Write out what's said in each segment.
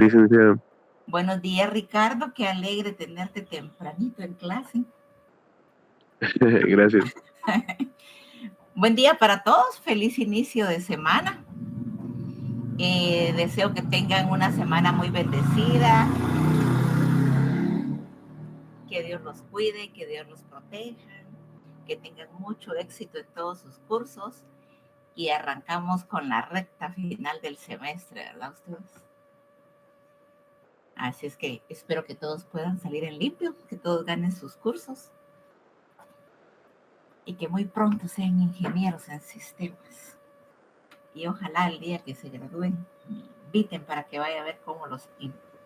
Licenciado. Buenos días, Ricardo. Qué alegre tenerte tempranito en clase. Gracias. Buen día para todos. Feliz inicio de semana. Deseo que tengan una semana muy bendecida. Que Dios los cuide, que Dios los proteja. Que tengan mucho éxito en todos sus cursos. Y arrancamos con la recta final del semestre, ¿verdad ustedes? Así es que espero que todos puedan salir en limpio, que todos ganen sus cursos y que muy pronto sean ingenieros en sistemas. Y ojalá el día que se gradúen inviten para que vaya a ver cómo los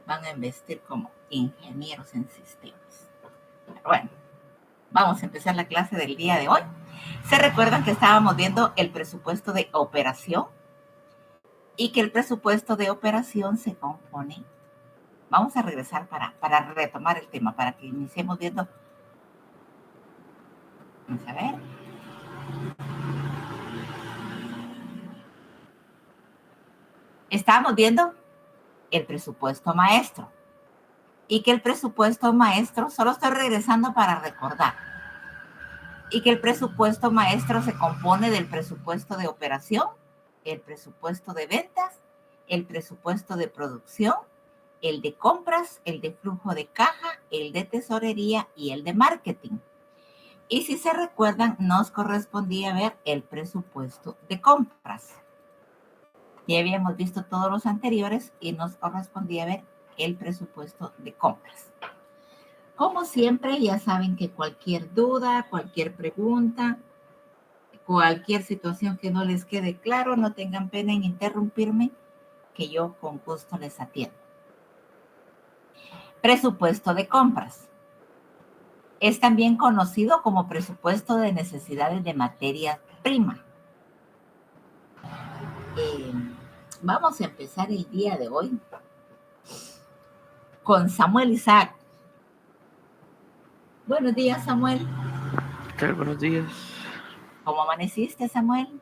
van a investir como ingenieros en sistemas. Pero bueno, vamos a empezar la clase del día de hoy. ¿Se recuerdan que estábamos viendo el presupuesto de operación? Y que el presupuesto de operación se compone. Vamos a regresar para retomar el tema, para que iniciemos viendo. Vamos a ver. Estábamos viendo el presupuesto maestro. Y que el presupuesto maestro, solo estoy regresando para recordar, y que el presupuesto maestro se compone del presupuesto de operación, el presupuesto de ventas, el presupuesto de producción, el de compras, el de flujo de caja, el de tesorería y el de marketing. Y si se recuerdan, nos correspondía ver el presupuesto de compras. Ya habíamos visto todos los anteriores y nos correspondía ver el presupuesto de compras. Como siempre, ya saben que cualquier duda, cualquier pregunta, cualquier situación que no les quede claro, no tengan pena en interrumpirme, que yo con gusto les atiendo. Presupuesto de compras. Es también conocido como presupuesto de necesidades de materia prima. Vamos a empezar el día de hoy con Samuel Isaac. Buenos días, Samuel. ¿Qué tal? Buenos días. ¿Cómo amaneciste, Samuel?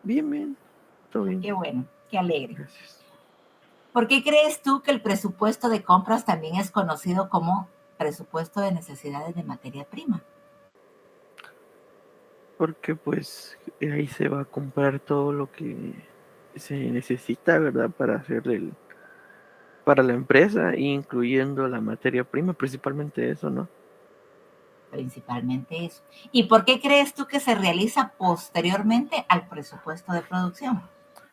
Bien. Todo bien. Qué bueno, qué alegre. Gracias. ¿Por qué crees tú que el presupuesto de compras también es conocido como presupuesto de necesidades de materia prima? Porque pues ahí se va a comprar todo lo que se necesita, ¿verdad? Para la empresa, incluyendo la materia prima, principalmente eso, ¿no? Principalmente eso. ¿Y por qué crees tú que se realiza posteriormente al presupuesto de producción?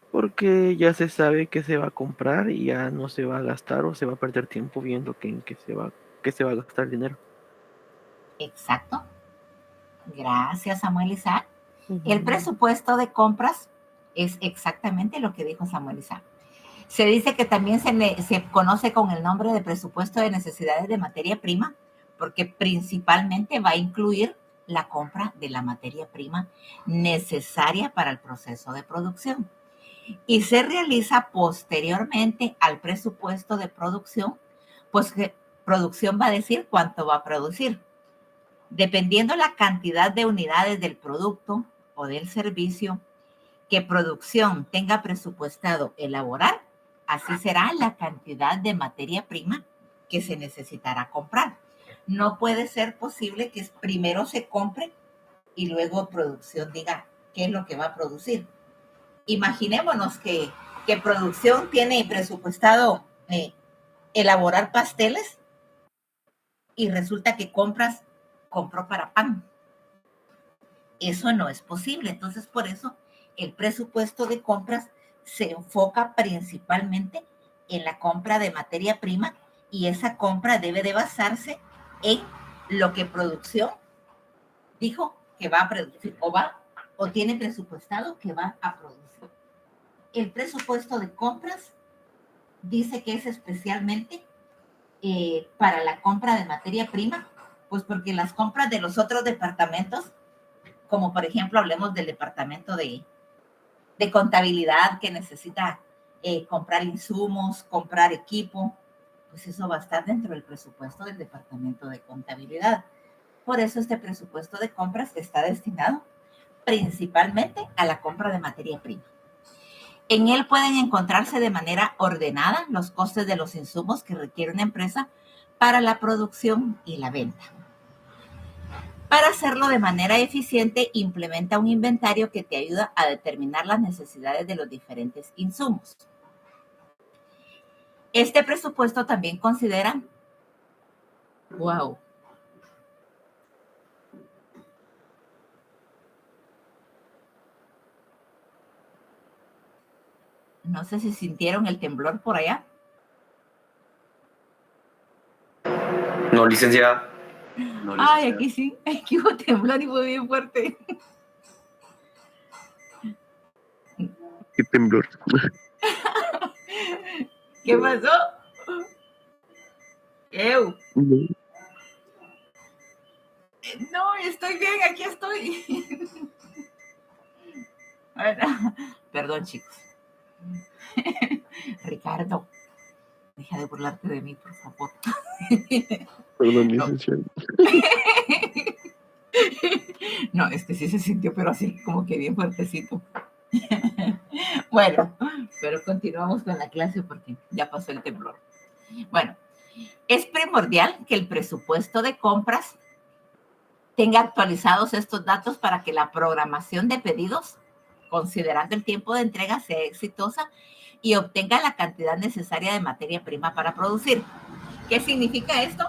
Porque ya se sabe que se va a comprar y ya no se va a gastar o se va a perder tiempo viendo en qué se va a gastar el dinero. Exacto. Gracias, Samuel Isaac. El Uh-huh. presupuesto de compras es exactamente lo que dijo Samuel Isaac. Se dice que también se conoce con el nombre de presupuesto de necesidades de materia prima, porque principalmente va a incluir la compra de la materia prima necesaria para el proceso de producción. Y se realiza posteriormente al presupuesto de producción, pues que producción va a decir cuánto va a producir. Dependiendo la cantidad de unidades del producto o del servicio que producción tenga presupuestado elaborar, así será la cantidad de materia prima que se necesitará comprar. No puede ser posible que primero se compre y luego producción diga qué es lo que va a producir. Imaginémonos que producción tiene presupuestado elaborar pasteles y resulta que compró para pan. Eso no es posible. Entonces, por eso el presupuesto de compras se enfoca principalmente en la compra de materia prima y esa compra debe de basarse en lo que producción dijo que va a producir o tiene presupuestado que va a producir. El presupuesto de compras dice que es especialmente para la compra de materia prima, pues porque las compras de los otros departamentos, como por ejemplo hablemos del departamento de contabilidad que necesita comprar insumos, comprar equipo, pues eso va a estar dentro del presupuesto del departamento de contabilidad. Por eso este presupuesto de compras está destinado principalmente a la compra de materia prima. En él pueden encontrarse de manera ordenada los costes de los insumos que requiere una empresa para la producción y la venta. Para hacerlo de manera eficiente, implementa un inventario que te ayuda a determinar las necesidades de los diferentes insumos. Este presupuesto también considera, wow, no sé si sintieron el temblor por allá. No, licenciada. No, licenciada. Ay, aquí sí, aquí hubo temblor y fue bien fuerte. Qué temblor. ¿Qué pasó? ¡Ew! No, estoy bien, aquí estoy. Bueno, perdón, chicos. Ricardo, deja de burlarte de mí, por favor. Perdón, licenciado. No, es que sí se sintió, pero así como que bien fuertecito. Bueno, pero continuamos con la clase porque ya pasó el temblor. Bueno, es primordial que el presupuesto de compras tenga actualizados estos datos para que la programación de pedidos, considerando el tiempo de entrega, sea exitosa y obtenga la cantidad necesaria de materia prima para producir. ¿Qué significa esto?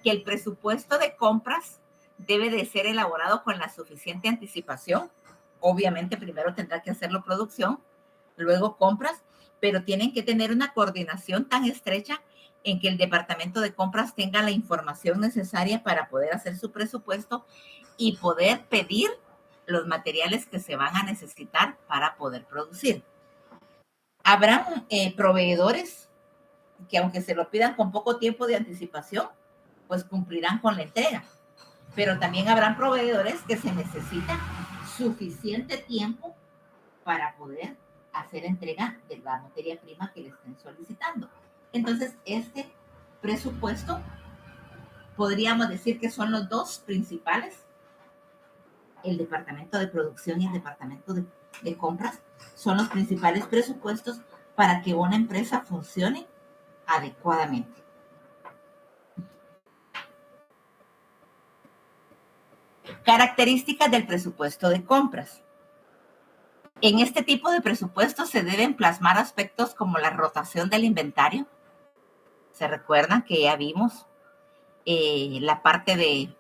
Que el presupuesto de compras debe de ser elaborado con la suficiente anticipación. Obviamente primero tendrá que hacerlo producción, luego compras, pero tienen que tener una coordinación tan estrecha en que el departamento de compras tenga la información necesaria para poder hacer su presupuesto y poder pedir los materiales que se van a necesitar para poder producir. Habrán proveedores que aunque se lo pidan con poco tiempo de anticipación, pues cumplirán con la entrega. Pero también habrán proveedores que se necesita suficiente tiempo para poder hacer entrega de la materia prima que le estén solicitando. Entonces, este presupuesto, podríamos decir que son los dos principales, el departamento de producción y el departamento de compras, son los principales presupuestos para que una empresa funcione adecuadamente. Características del presupuesto de compras. En este tipo de presupuestos se deben plasmar aspectos como la rotación del inventario. ¿Se recuerdan que ya vimos la parte de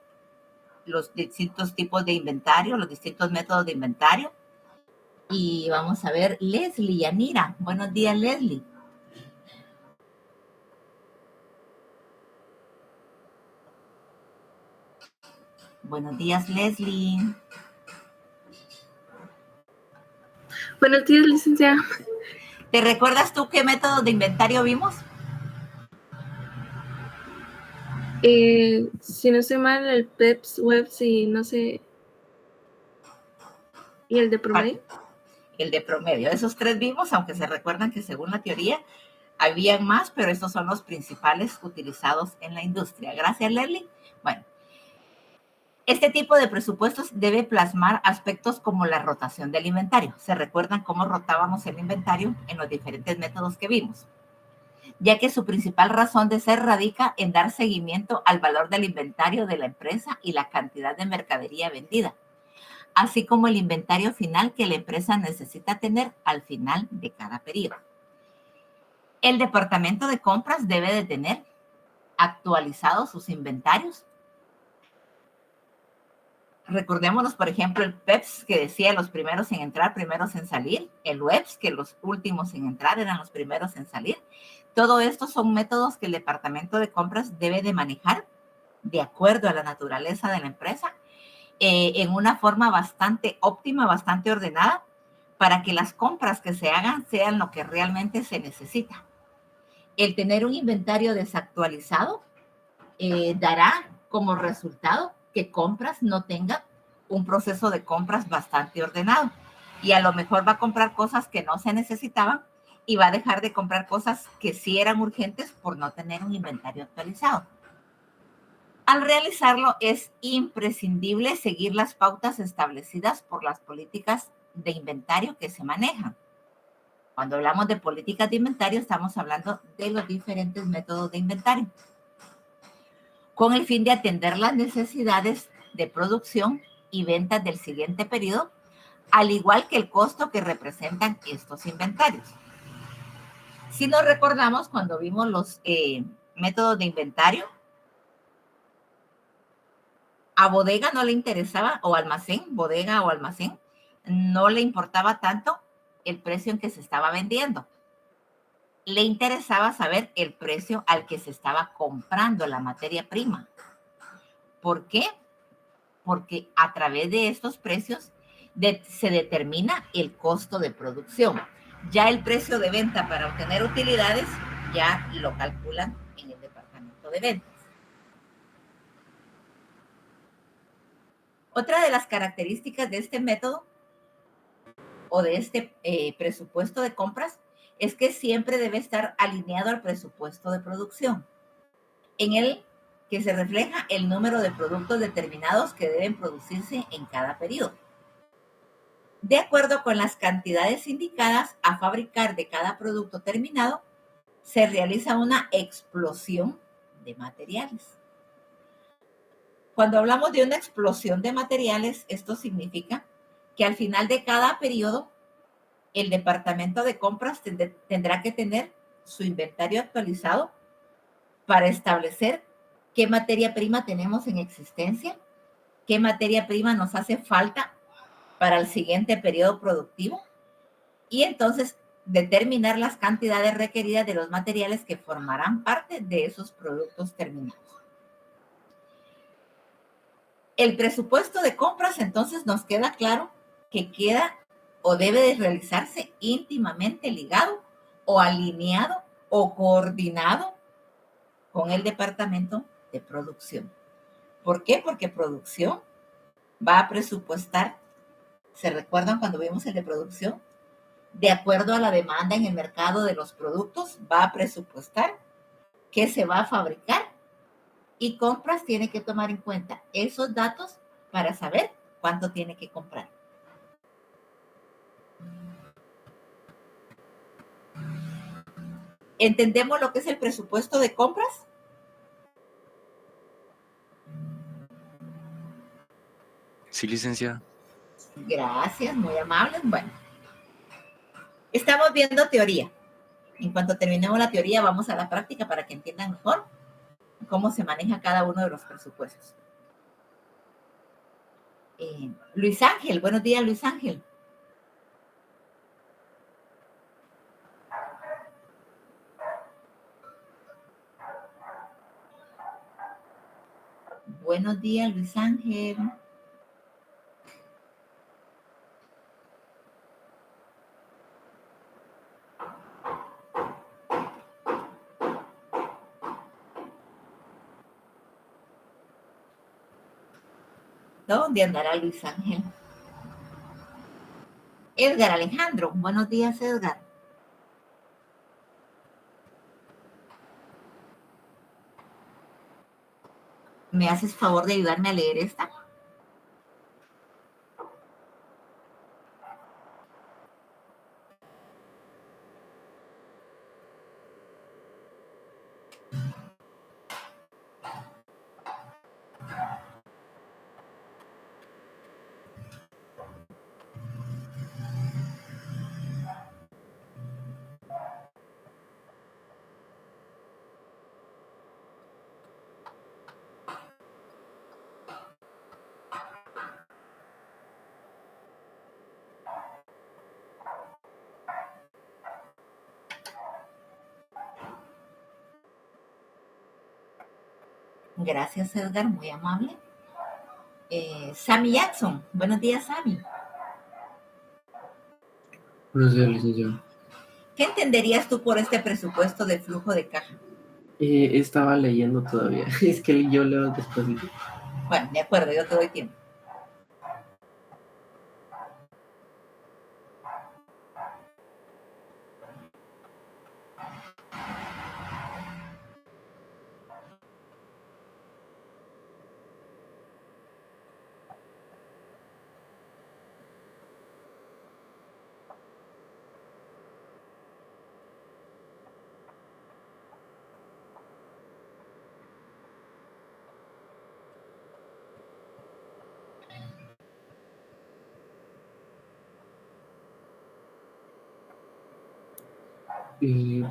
los distintos tipos de inventario, los distintos métodos de inventario? Y vamos a ver, Leslie y Yanira. Buenos días, Leslie. Buenos días, Leslie. Buenos días, licenciada. ¿Te recuerdas tú qué método de inventario vimos? Si no sé mal, el PEPS, WEBS y no sé. ¿Y el de promedio? El de promedio. Esos tres vimos, aunque se recuerdan que según la teoría habían más, pero estos son los principales utilizados en la industria. Gracias, Leslie. Bueno, este tipo de presupuestos debe plasmar aspectos como la rotación del inventario. ¿Se recuerdan cómo rotábamos el inventario en los diferentes métodos que vimos? Ya que su principal razón de ser radica en dar seguimiento al valor del inventario de la empresa y la cantidad de mercadería vendida, así como el inventario final que la empresa necesita tener al final de cada periodo. El departamento de compras debe de tener actualizados sus inventarios. Recordémonos, por ejemplo, el PEPS que decía los primeros en entrar, primeros en salir, el WEBS que los últimos en entrar eran los primeros en salir. Todo esto son métodos que el departamento de compras debe de manejar de acuerdo a la naturaleza de la empresa, en una forma bastante óptima, bastante ordenada, para que las compras que se hagan sean lo que realmente se necesita. El tener un inventario desactualizado dará como resultado que compras no tenga un proceso de compras bastante ordenado. Y a lo mejor va a comprar cosas que no se necesitaban y va a dejar de comprar cosas que sí eran urgentes por no tener un inventario actualizado. Al realizarlo es imprescindible seguir las pautas establecidas por las políticas de inventario que se manejan. Cuando hablamos de políticas de inventario, estamos hablando de los diferentes métodos de inventario, con el fin de atender las necesidades de producción y ventas del siguiente periodo, al igual que el costo que representan estos inventarios. Si nos recordamos, cuando vimos los métodos de inventario, a bodega no le interesaba, o almacén, bodega o almacén, no le importaba tanto el precio en que se estaba vendiendo. Le interesaba saber el precio al que se estaba comprando la materia prima. ¿Por qué? Porque a través de estos precios se determina el costo de producción. Ya el precio de venta para obtener utilidades ya lo calculan en el departamento de ventas. Otra de las características de este método o de este presupuesto de compras es que siempre debe estar alineado al presupuesto de producción, en el que se refleja el número de productos determinados que deben producirse en cada periodo. De acuerdo con las cantidades indicadas a fabricar de cada producto terminado, se realiza una explosión de materiales. Cuando hablamos de una explosión de materiales, esto significa que al final de cada periodo, el departamento de compras tendrá que tener su inventario actualizado para establecer qué materia prima tenemos en existencia, qué materia prima nos hace falta para el siguiente periodo productivo y entonces determinar las cantidades requeridas de los materiales que formarán parte de esos productos terminados. El presupuesto de compras entonces nos queda claro que queda o debe de realizarse íntimamente ligado o alineado o coordinado con el departamento de producción. ¿Por qué? Porque producción va a presupuestar, ¿se recuerdan cuando vimos el de producción? De acuerdo a la demanda en el mercado de los productos, va a presupuestar qué se va a fabricar y compras tiene que tomar en cuenta esos datos para saber cuánto tiene que comprar. ¿Entendemos lo que es el presupuesto de compras? Sí, licenciada. Gracias, muy amables. Bueno, estamos viendo teoría. En cuanto terminemos la teoría, vamos a la práctica para que entiendan mejor cómo se maneja cada uno de los presupuestos. Luis Ángel, buenos días, Luis Ángel. Buenos días, Luis Ángel. ¿Dónde andará Luis Ángel? Edgar Alejandro, buenos días, Edgar. ¿Me haces favor de ayudarme a leer esta? Gracias, Edgar, muy amable. Sammy Jackson, buenos días, Sammy. Buenos días, licenciado. ¿Qué entenderías tú por este presupuesto de flujo de caja? Estaba leyendo todavía. Es que yo leo despacito. Bueno, de acuerdo, yo te doy tiempo.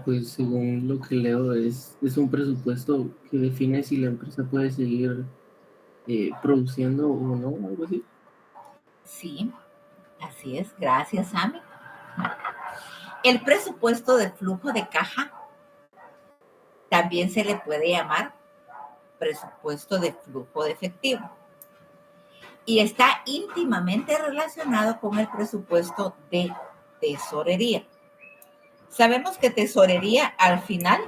Pues según lo que leo es un presupuesto que define si la empresa puede seguir produciendo o no, algo así. Sí, así es. Gracias, Sammy. El presupuesto de flujo de caja también se le puede llamar presupuesto de flujo de efectivo y está íntimamente relacionado con el presupuesto de tesorería. Sabemos que tesorería al final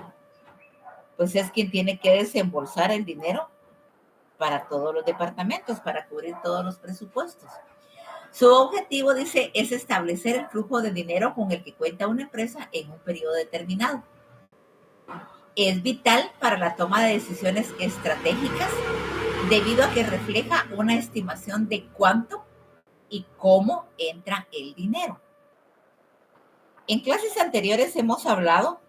pues es quien tiene que desembolsar el dinero para todos los departamentos, para cubrir todos los presupuestos. Su objetivo, dice, es establecer el flujo de dinero con el que cuenta una empresa en un periodo determinado. Es vital para la toma de decisiones estratégicas debido a que refleja una estimación de cuánto y cómo entra el dinero. En clases anteriores hemos hablado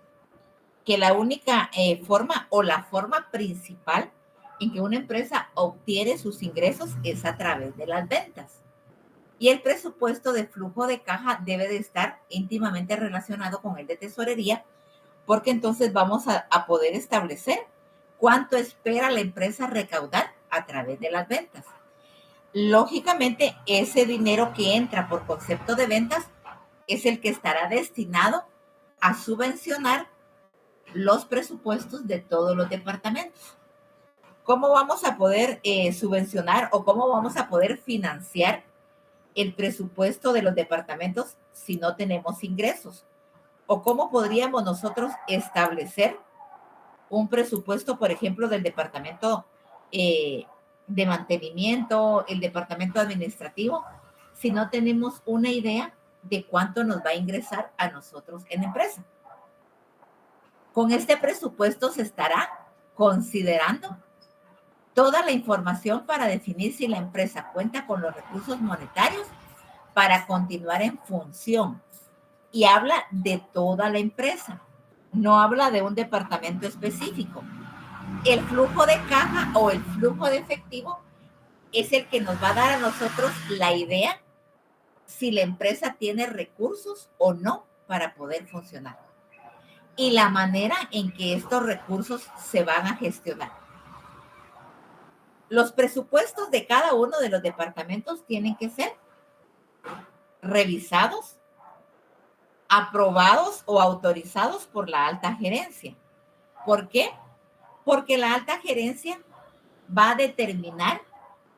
que la única forma o la forma principal en que una empresa obtiene sus ingresos es a través de las ventas. Y el presupuesto de flujo de caja debe de estar íntimamente relacionado con el de tesorería, porque entonces vamos a poder establecer cuánto espera la empresa recaudar a través de las ventas. Lógicamente, ese dinero que entra por concepto de ventas es el que estará destinado a subvencionar los presupuestos de todos los departamentos. ¿Cómo vamos a poder subvencionar o cómo vamos a poder financiar el presupuesto de los departamentos si no tenemos ingresos? ¿O cómo podríamos nosotros establecer un presupuesto, por ejemplo, del departamento de mantenimiento, el departamento administrativo, si no tenemos una idea de cuánto nos va a ingresar a nosotros en la empresa? Con este presupuesto se estará considerando toda la información para definir si la empresa cuenta con los recursos monetarios para continuar en función. Y habla de toda la empresa, no habla de un departamento específico. El flujo de caja o el flujo de efectivo es el que nos va a dar a nosotros la idea si la empresa tiene recursos o no para poder funcionar y la manera en que estos recursos se van a gestionar. Los presupuestos de cada uno de los departamentos tienen que ser revisados, aprobados o autorizados por la alta gerencia. ¿Por qué? Porque la alta gerencia va a determinar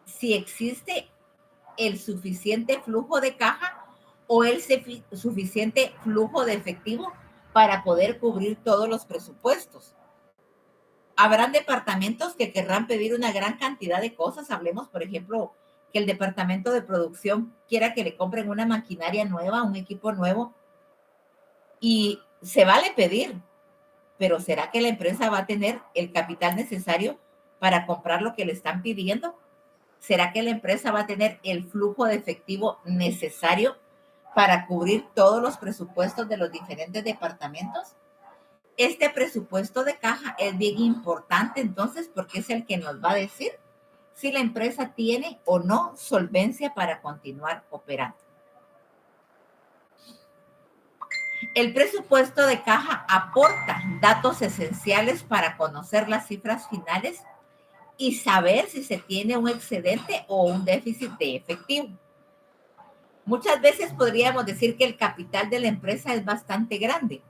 si existe el suficiente flujo de caja o el suficiente flujo de efectivo para poder cubrir todos los presupuestos. Habrán departamentos que querrán pedir una gran cantidad de cosas. Hablemos, por ejemplo, que el departamento de producción quiera que le compren una maquinaria nueva, un equipo nuevo, y se vale pedir, pero ¿será que la empresa va a tener el capital necesario para comprar lo que le están pidiendo? ¿Será que la empresa va a tener el flujo de efectivo necesario para cubrir todos los presupuestos de los diferentes departamentos? Este presupuesto de caja es bien importante entonces porque es el que nos va a decir si la empresa tiene o no solvencia para continuar operando. El presupuesto de caja aporta datos esenciales para conocer las cifras finales y saber si se tiene un excedente o un déficit de efectivo. Muchas veces podríamos decir que el capital de la empresa es bastante grande,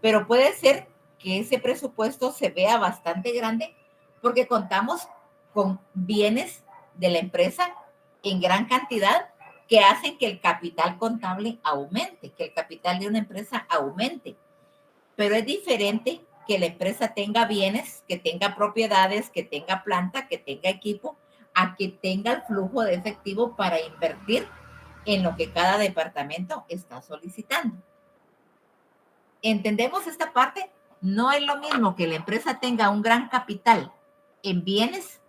pero puede ser que ese presupuesto se vea bastante grande porque contamos con bienes de la empresa en gran cantidad que hacen que el capital contable aumente, que el capital de una empresa aumente. Pero es diferente que la empresa tenga bienes, que tenga propiedades, que tenga planta, que tenga equipo, a que tenga el flujo de efectivo para invertir en lo que cada departamento está solicitando. ¿Entendemos esta parte? No es lo mismo que la empresa tenga un gran capital en bienes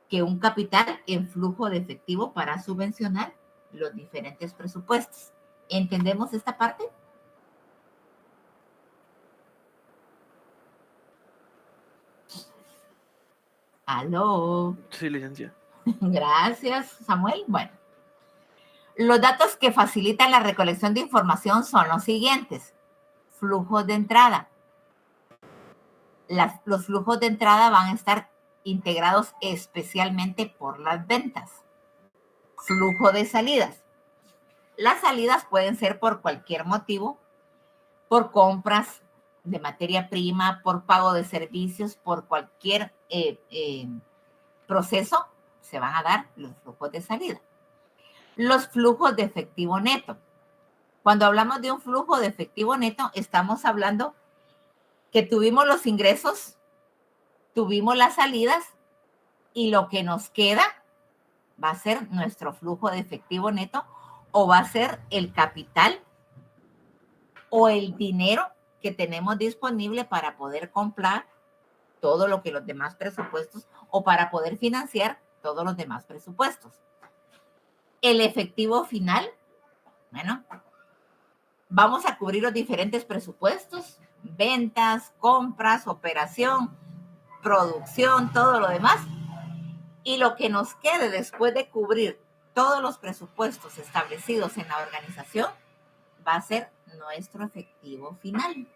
que un capital en flujo de efectivo para subvencionar los diferentes presupuestos. ¿Entendemos esta parte? ¿Aló? Sí, licencia. Gracias, Samuel. Bueno, los datos que facilitan la recolección de información son los siguientes. flujos de entrada. Los flujos de entrada van a estar integrados especialmente por las ventas. Flujo de salidas. Las salidas pueden ser por cualquier motivo, por compras de materia prima, por pago de servicios, por cualquier proceso, se van a dar los flujos de salida. Los flujos de efectivo neto. Cuando hablamos de un flujo de efectivo neto, estamos hablando que tuvimos los ingresos, tuvimos las salidas y lo que nos queda va a ser nuestro flujo de efectivo neto o va a ser el capital o el dinero que tenemos disponible para poder comprar todo lo que los demás presupuestos o para poder financiar todos los demás presupuestos. El efectivo final, bueno, vamos a cubrir los diferentes presupuestos, ventas, compras, operación, producción, todo lo demás. Y lo que nos quede después de cubrir todos los presupuestos establecidos en la organización va a ser nuestro efectivo final.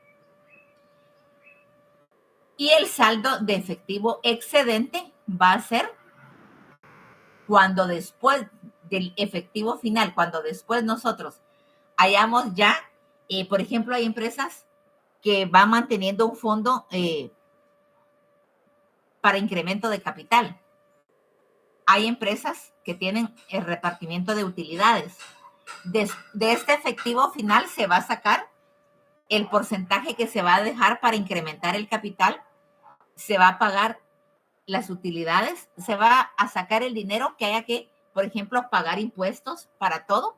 Y el saldo de efectivo excedente va a ser cuando después del efectivo final, cuando después nosotros hayamos ya, por ejemplo, hay empresas que van manteniendo un fondo para incremento de capital. Hay empresas que tienen el repartimiento de utilidades. De este efectivo final se va a sacar el porcentaje que se va a dejar para incrementar el capital, se va a pagar las utilidades, se va a sacar el dinero que haya que, por ejemplo, pagar impuestos para todo.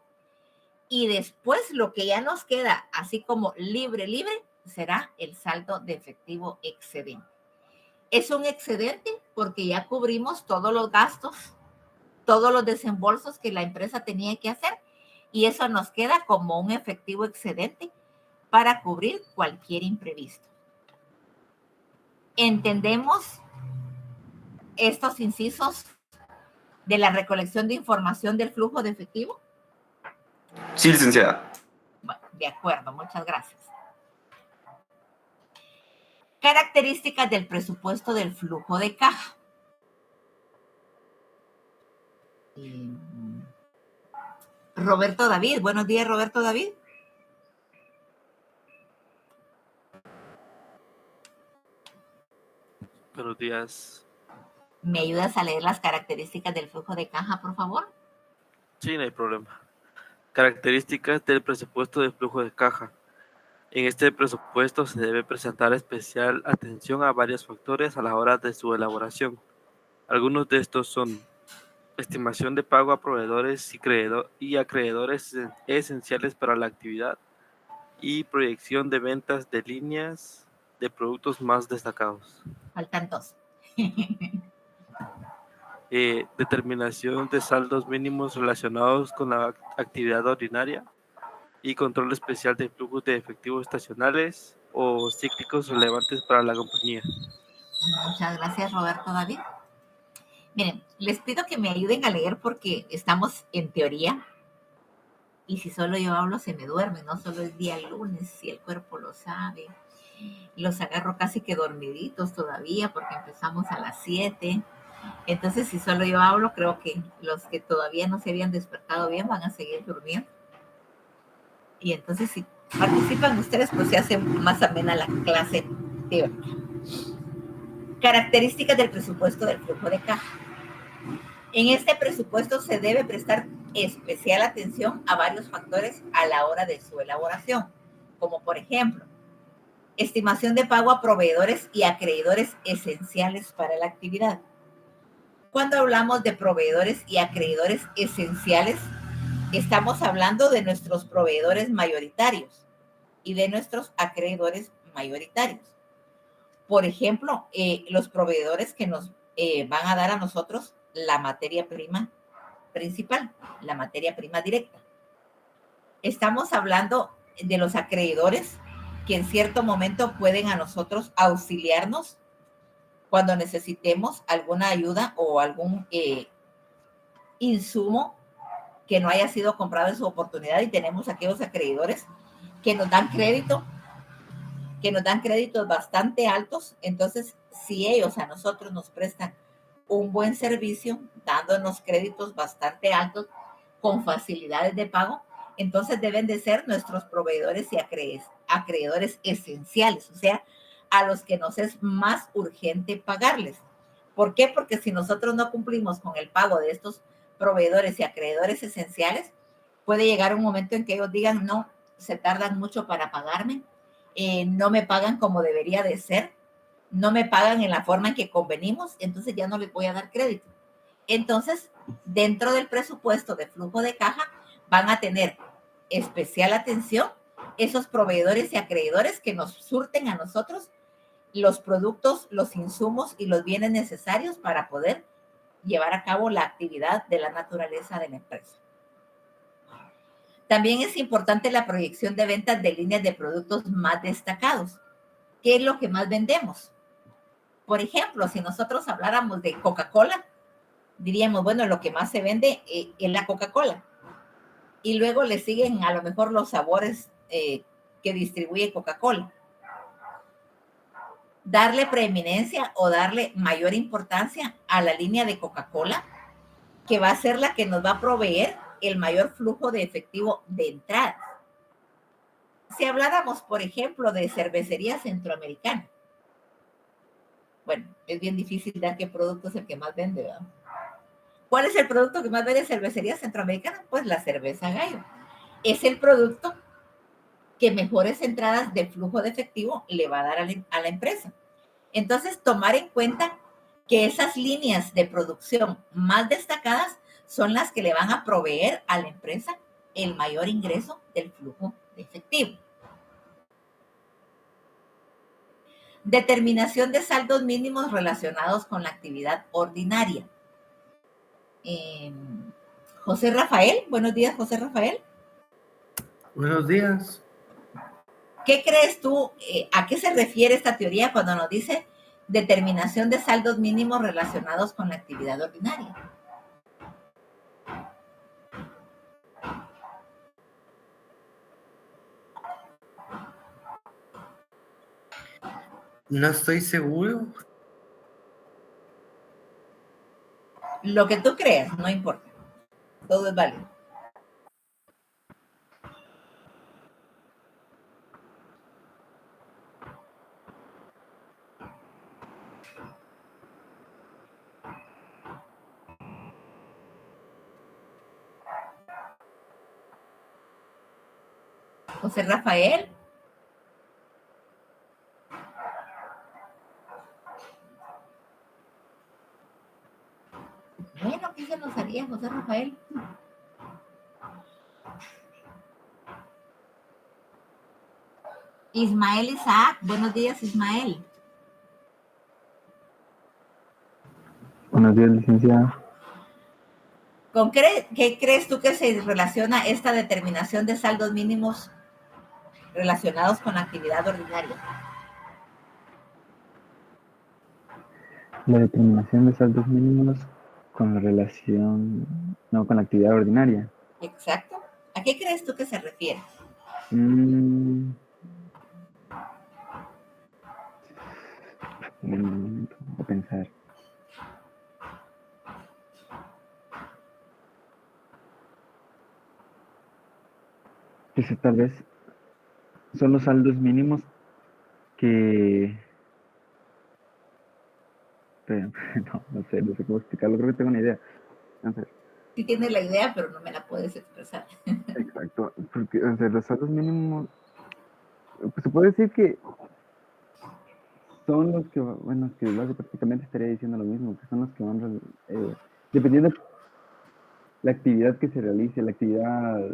Y después lo que ya nos queda, así como libre, será el saldo de efectivo excedente. Es un excedente porque ya cubrimos todos los gastos, todos los desembolsos que la empresa tenía que hacer y eso nos queda como un efectivo excedente para cubrir cualquier imprevisto. ¿Entendemos estos incisos de la recolección de información del flujo de efectivo? Sí, licenciada. Bueno, de acuerdo, muchas gracias. Características del presupuesto del flujo de caja. Roberto David, buenos días, Roberto David. Buenos días. ¿Me ayudas a leer las características del flujo de caja, por favor? Sí, no hay problema. Características del presupuesto de flujo de caja. En este presupuesto se debe presentar especial atención a varios factores a la hora de su elaboración. Algunos de estos son estimación de pago a proveedores y acreedores esenciales para la actividad y proyección de ventas de líneas de productos más destacados. Faltan dos. Determinación de saldos mínimos relacionados con la actividad ordinaria y control especial de flujos de efectivos estacionales o cíclicos relevantes para la compañía. Muchas gracias, Roberto David. Miren, les pido que me ayuden a leer porque estamos en teoría y si solo yo hablo se me duerme, no solo el día lunes, si el cuerpo lo sabe. Los agarro casi que dormiditos todavía porque empezamos a las 7. Entonces, si solo yo hablo, creo que los que todavía no se habían despertado bien van a seguir durmiendo. Y entonces, si participan ustedes, pues se hace más amena la clase teórica. Características del presupuesto del flujo de caja. En este presupuesto se debe prestar especial atención a varios factores a la hora de su elaboración, como por ejemplo, estimación de pago a proveedores y acreedores esenciales para la actividad. Cuando hablamos de proveedores y acreedores esenciales, estamos hablando de nuestros proveedores mayoritarios y de nuestros acreedores mayoritarios. Por ejemplo, los proveedores que nos van a dar a nosotros la materia prima principal, la materia prima directa. Estamos hablando de los acreedores que en cierto momento pueden a nosotros auxiliarnos cuando necesitemos alguna ayuda o algún insumo que no haya sido comprado en su oportunidad y tenemos aquellos acreedores que nos dan crédito que nos dan créditos bastante altos. Entonces, si ellos a nosotros nos prestan un buen servicio, dándonos créditos bastante altos, con facilidades de pago, entonces deben de ser nuestros proveedores y acreedores esenciales, o sea, a los que nos es más urgente pagarles. ¿Por qué? Porque si nosotros no cumplimos con el pago de estos proveedores y acreedores esenciales, puede llegar un momento en que ellos digan, no, se tardan mucho para pagarme, no me pagan como debería de ser, no me pagan en la forma en que convenimos, entonces ya no les voy a dar crédito. Entonces, dentro del presupuesto de flujo de caja, van a tener especial atención esos proveedores y acreedores que nos surten a nosotros los productos, los insumos y los bienes necesarios para poder llevar a cabo la actividad de la naturaleza de la empresa. También es importante la proyección de ventas de líneas de productos más destacados. ¿Qué es lo que más vendemos? Por ejemplo, si nosotros habláramos de Coca-Cola, diríamos, bueno, lo que más se vende es la Coca-Cola. Y luego le siguen a lo mejor los sabores que distribuye Coca-Cola. Darle preeminencia o darle mayor importancia a la línea de Coca-Cola, que va a ser la que nos va a proveer el mayor flujo de efectivo de entrada. Si habláramos, por ejemplo, de cervecería centroamericana, bueno, es bien difícil dar qué producto es el que más vende, ¿verdad? ¿Cuál es el producto que más vende cervecería centroamericana? Pues la cerveza Gallo. Es el producto que mejores entradas de flujo de efectivo le va a dar a la empresa. Entonces, tomar en cuenta que esas líneas de producción más destacadas son las que le van a proveer a la empresa el mayor ingreso del flujo de efectivo. Determinación de saldos mínimos relacionados con la actividad ordinaria. José Rafael, buenos días, José Rafael. Buenos días. ¿Qué crees tú? ¿A qué se refiere esta teoría cuando nos dice determinación de saldos mínimos relacionados con la actividad ordinaria? No estoy seguro. Lo que tú creas, no importa. Todo es válido. José Rafael. Bueno, ¿qué se nos haría, José Rafael? Ismael Isaac, buenos días, Ismael. Buenos días, licenciada. ¿Con qué crees tú que se relaciona esta determinación de saldos mínimos relacionados con la actividad ordinaria? La determinación de saldos mínimos con la relación, no, con la actividad ordinaria. Exacto. ¿A qué crees tú que se refiere? Un momento, a pensar. Ese tal vez son los saldos mínimos que... no sé cómo explicarlo, creo que tengo una idea. Entonces, Sí tienes la idea, pero no me la puedes expresar. exacto, porque los saldos mínimos, pues se puede decir que son los que, bueno, que prácticamente estaría diciendo lo mismo, que son los que van, dependiendo de la actividad que se realice, la actividad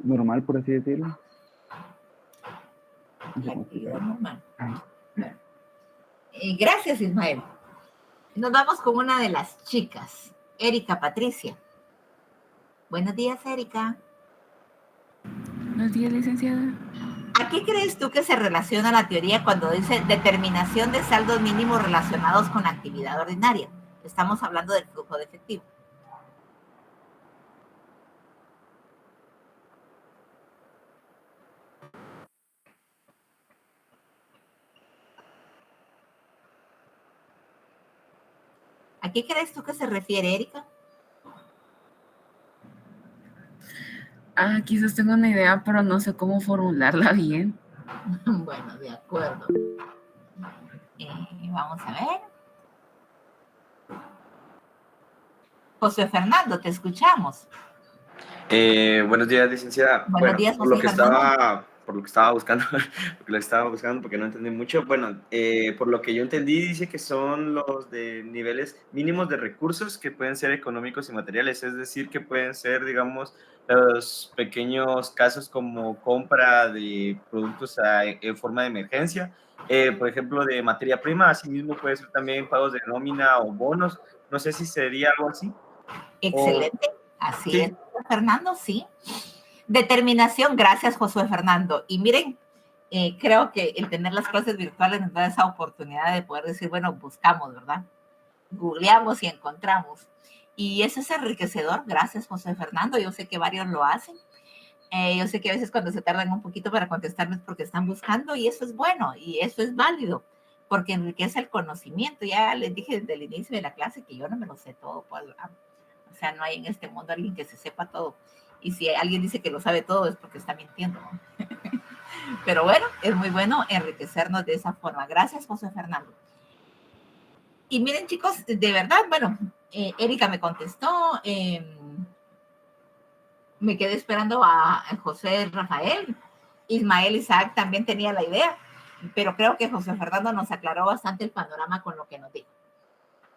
normal, por así decirlo. La actividad normal. Bueno. Gracias, Ismael. Nos vamos con una de las chicas, Erika Patricia. Buenos días, Erika. Buenos días, licenciada. ¿A qué crees tú que se relaciona la teoría cuando dice determinación de saldos mínimos relacionados con la actividad ordinaria? Estamos hablando del flujo de efectivo. qué crees tú que se refiere, Erika? Quizás tengo una idea, pero no sé cómo formularla bien. Bueno, de acuerdo. Vamos a ver. José Fernando, te escuchamos. Buenos días, licenciada. Buenos Bueno, días, por lo José que Fernando. estaba buscando, porque no entendí mucho. Bueno, por lo que yo entendí, dice que son los de niveles mínimos de recursos que pueden ser económicos y materiales, es decir, que pueden ser, digamos, los pequeños casos como compra de productos en forma de emergencia, por ejemplo, de materia prima, asimismo puede ser también pagos de nómina o bonos. No sé si sería algo así. Excelente. Así Sí. es, José Fernando, sí. Determinación, gracias, José Fernando. Y miren, creo que el tener las clases virtuales nos da esa oportunidad de poder decir, bueno, buscamos, ¿verdad? Googleamos y encontramos. Y eso es enriquecedor. Gracias, José Fernando. Yo sé que varios lo hacen. Yo sé que a veces cuando se tardan un poquito para contestarnos porque están buscando, y eso es bueno y eso es válido, porque enriquece el conocimiento. Ya les dije desde el inicio de la clase que yo no me lo sé todo, pues, o sea, no hay en este mundo alguien que se sepa todo. Y si alguien dice que lo sabe todo es porque está mintiendo. Pero bueno, es muy bueno enriquecernos de esa forma. Gracias, José Fernando. Y miren, chicos, de verdad, bueno, Erika me contestó, me quedé esperando a José Rafael. Ismael Isaac también tenía la idea, pero creo que José Fernando nos aclaró bastante el panorama con lo que nos dijo.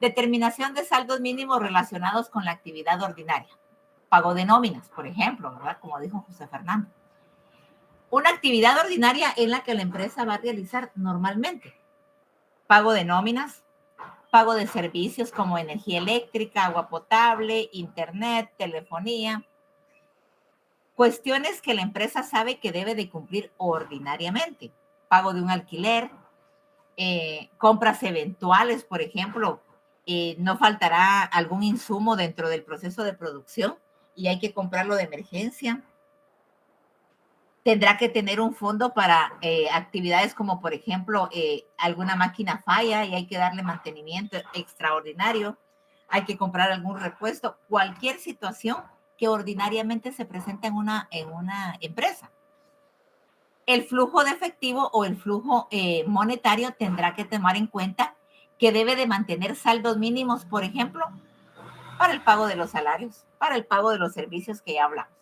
Determinación de saldos mínimos relacionados con la actividad ordinaria. Pago de nóminas, por ejemplo, ¿verdad? Como dijo José Fernando. Una actividad ordinaria en la que la empresa va a realizar normalmente. Pago de nóminas, pago de servicios como energía eléctrica, agua potable, internet, telefonía. Cuestiones que la empresa sabe que debe de cumplir ordinariamente. Pago de un alquiler, compras eventuales, por ejemplo, no faltará algún insumo dentro del proceso de producción y hay que comprarlo de emergencia. Tendrá que tener un fondo para actividades como, por ejemplo, alguna máquina falla y hay que darle mantenimiento extraordinario. Hay que comprar algún repuesto. Cualquier situación que ordinariamente se presenta en una empresa. El flujo de efectivo o el flujo monetario tendrá que tomar en cuenta que debe de mantener saldos mínimos, por ejemplo, para el pago de los salarios, para el pago de los servicios que ya hablamos.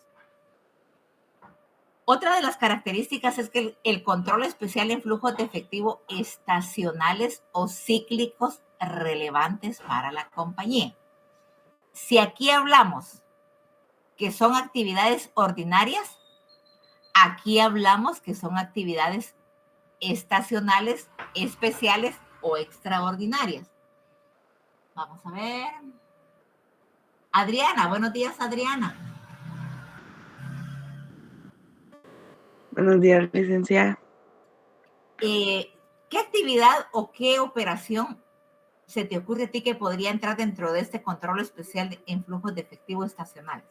Otra de las características es que el control especial en flujos de efectivo estacionales o cíclicos relevantes para la compañía. Si aquí hablamos que son actividades ordinarias, aquí hablamos que son actividades estacionales, especiales o extraordinarias. Vamos a ver. Adriana, buenos días, Adriana. Buenos días, licenciada. ¿Qué actividad o qué operación se te ocurre a ti que podría entrar dentro de este control especial en flujos de efectivo estacionales?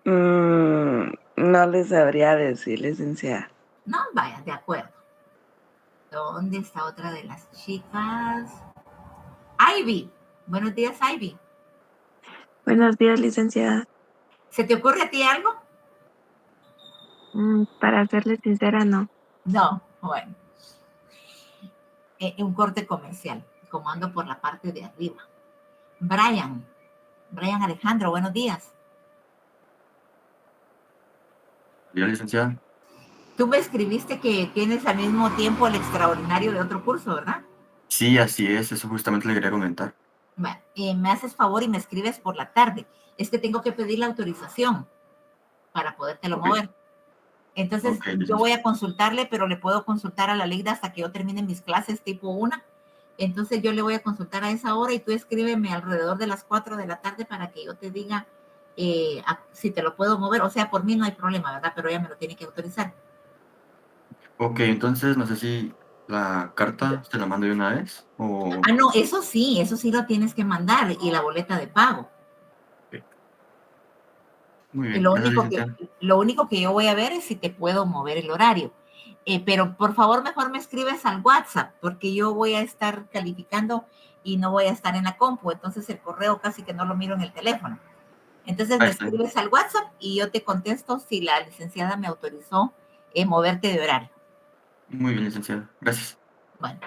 No les sabría decir, licenciada. No, vaya, de acuerdo. ¿Dónde está otra de las chicas? Ivy. Buenos días, Ivy. Buenos días, licenciada. ¿Se te ocurre a ti algo? Para serle sincera, no. No, bueno. Un corte comercial, como ando por la parte de arriba. Brian Alejandro, buenos días. ¿Ya, licenciada? Tú me escribiste que tienes al mismo tiempo el extraordinario de otro curso, ¿verdad? Sí, así es, eso justamente le quería comentar. Bueno, me haces favor y me escribes por la tarde. Es que tengo que pedir la autorización para podértelo mover. Entonces, yo voy a consultarle, pero le puedo consultar a la Ligda hasta que yo termine mis clases tipo 1. Entonces, yo le voy a consultar a esa hora y tú escríbeme alrededor de las 4 de la tarde para que yo te diga si te lo puedo mover. O sea, por mí no hay problema, ¿verdad? Pero ella me lo tiene que autorizar. Ok, entonces no sé si la carta se la mando de una vez o... No, eso sí lo tienes que mandar y la boleta de pago. Okay. Muy bien, lo único que yo voy a ver es si te puedo mover el horario. Pero por favor, mejor me escribes al WhatsApp, porque yo voy a estar calificando y no voy a estar en la compu, entonces el correo casi que no lo miro en el teléfono. Entonces Ahí me está. escribes al WhatsApp y yo te contesto si la licenciada me autorizó moverte de horario. Muy bien, licenciada. Gracias. Bueno,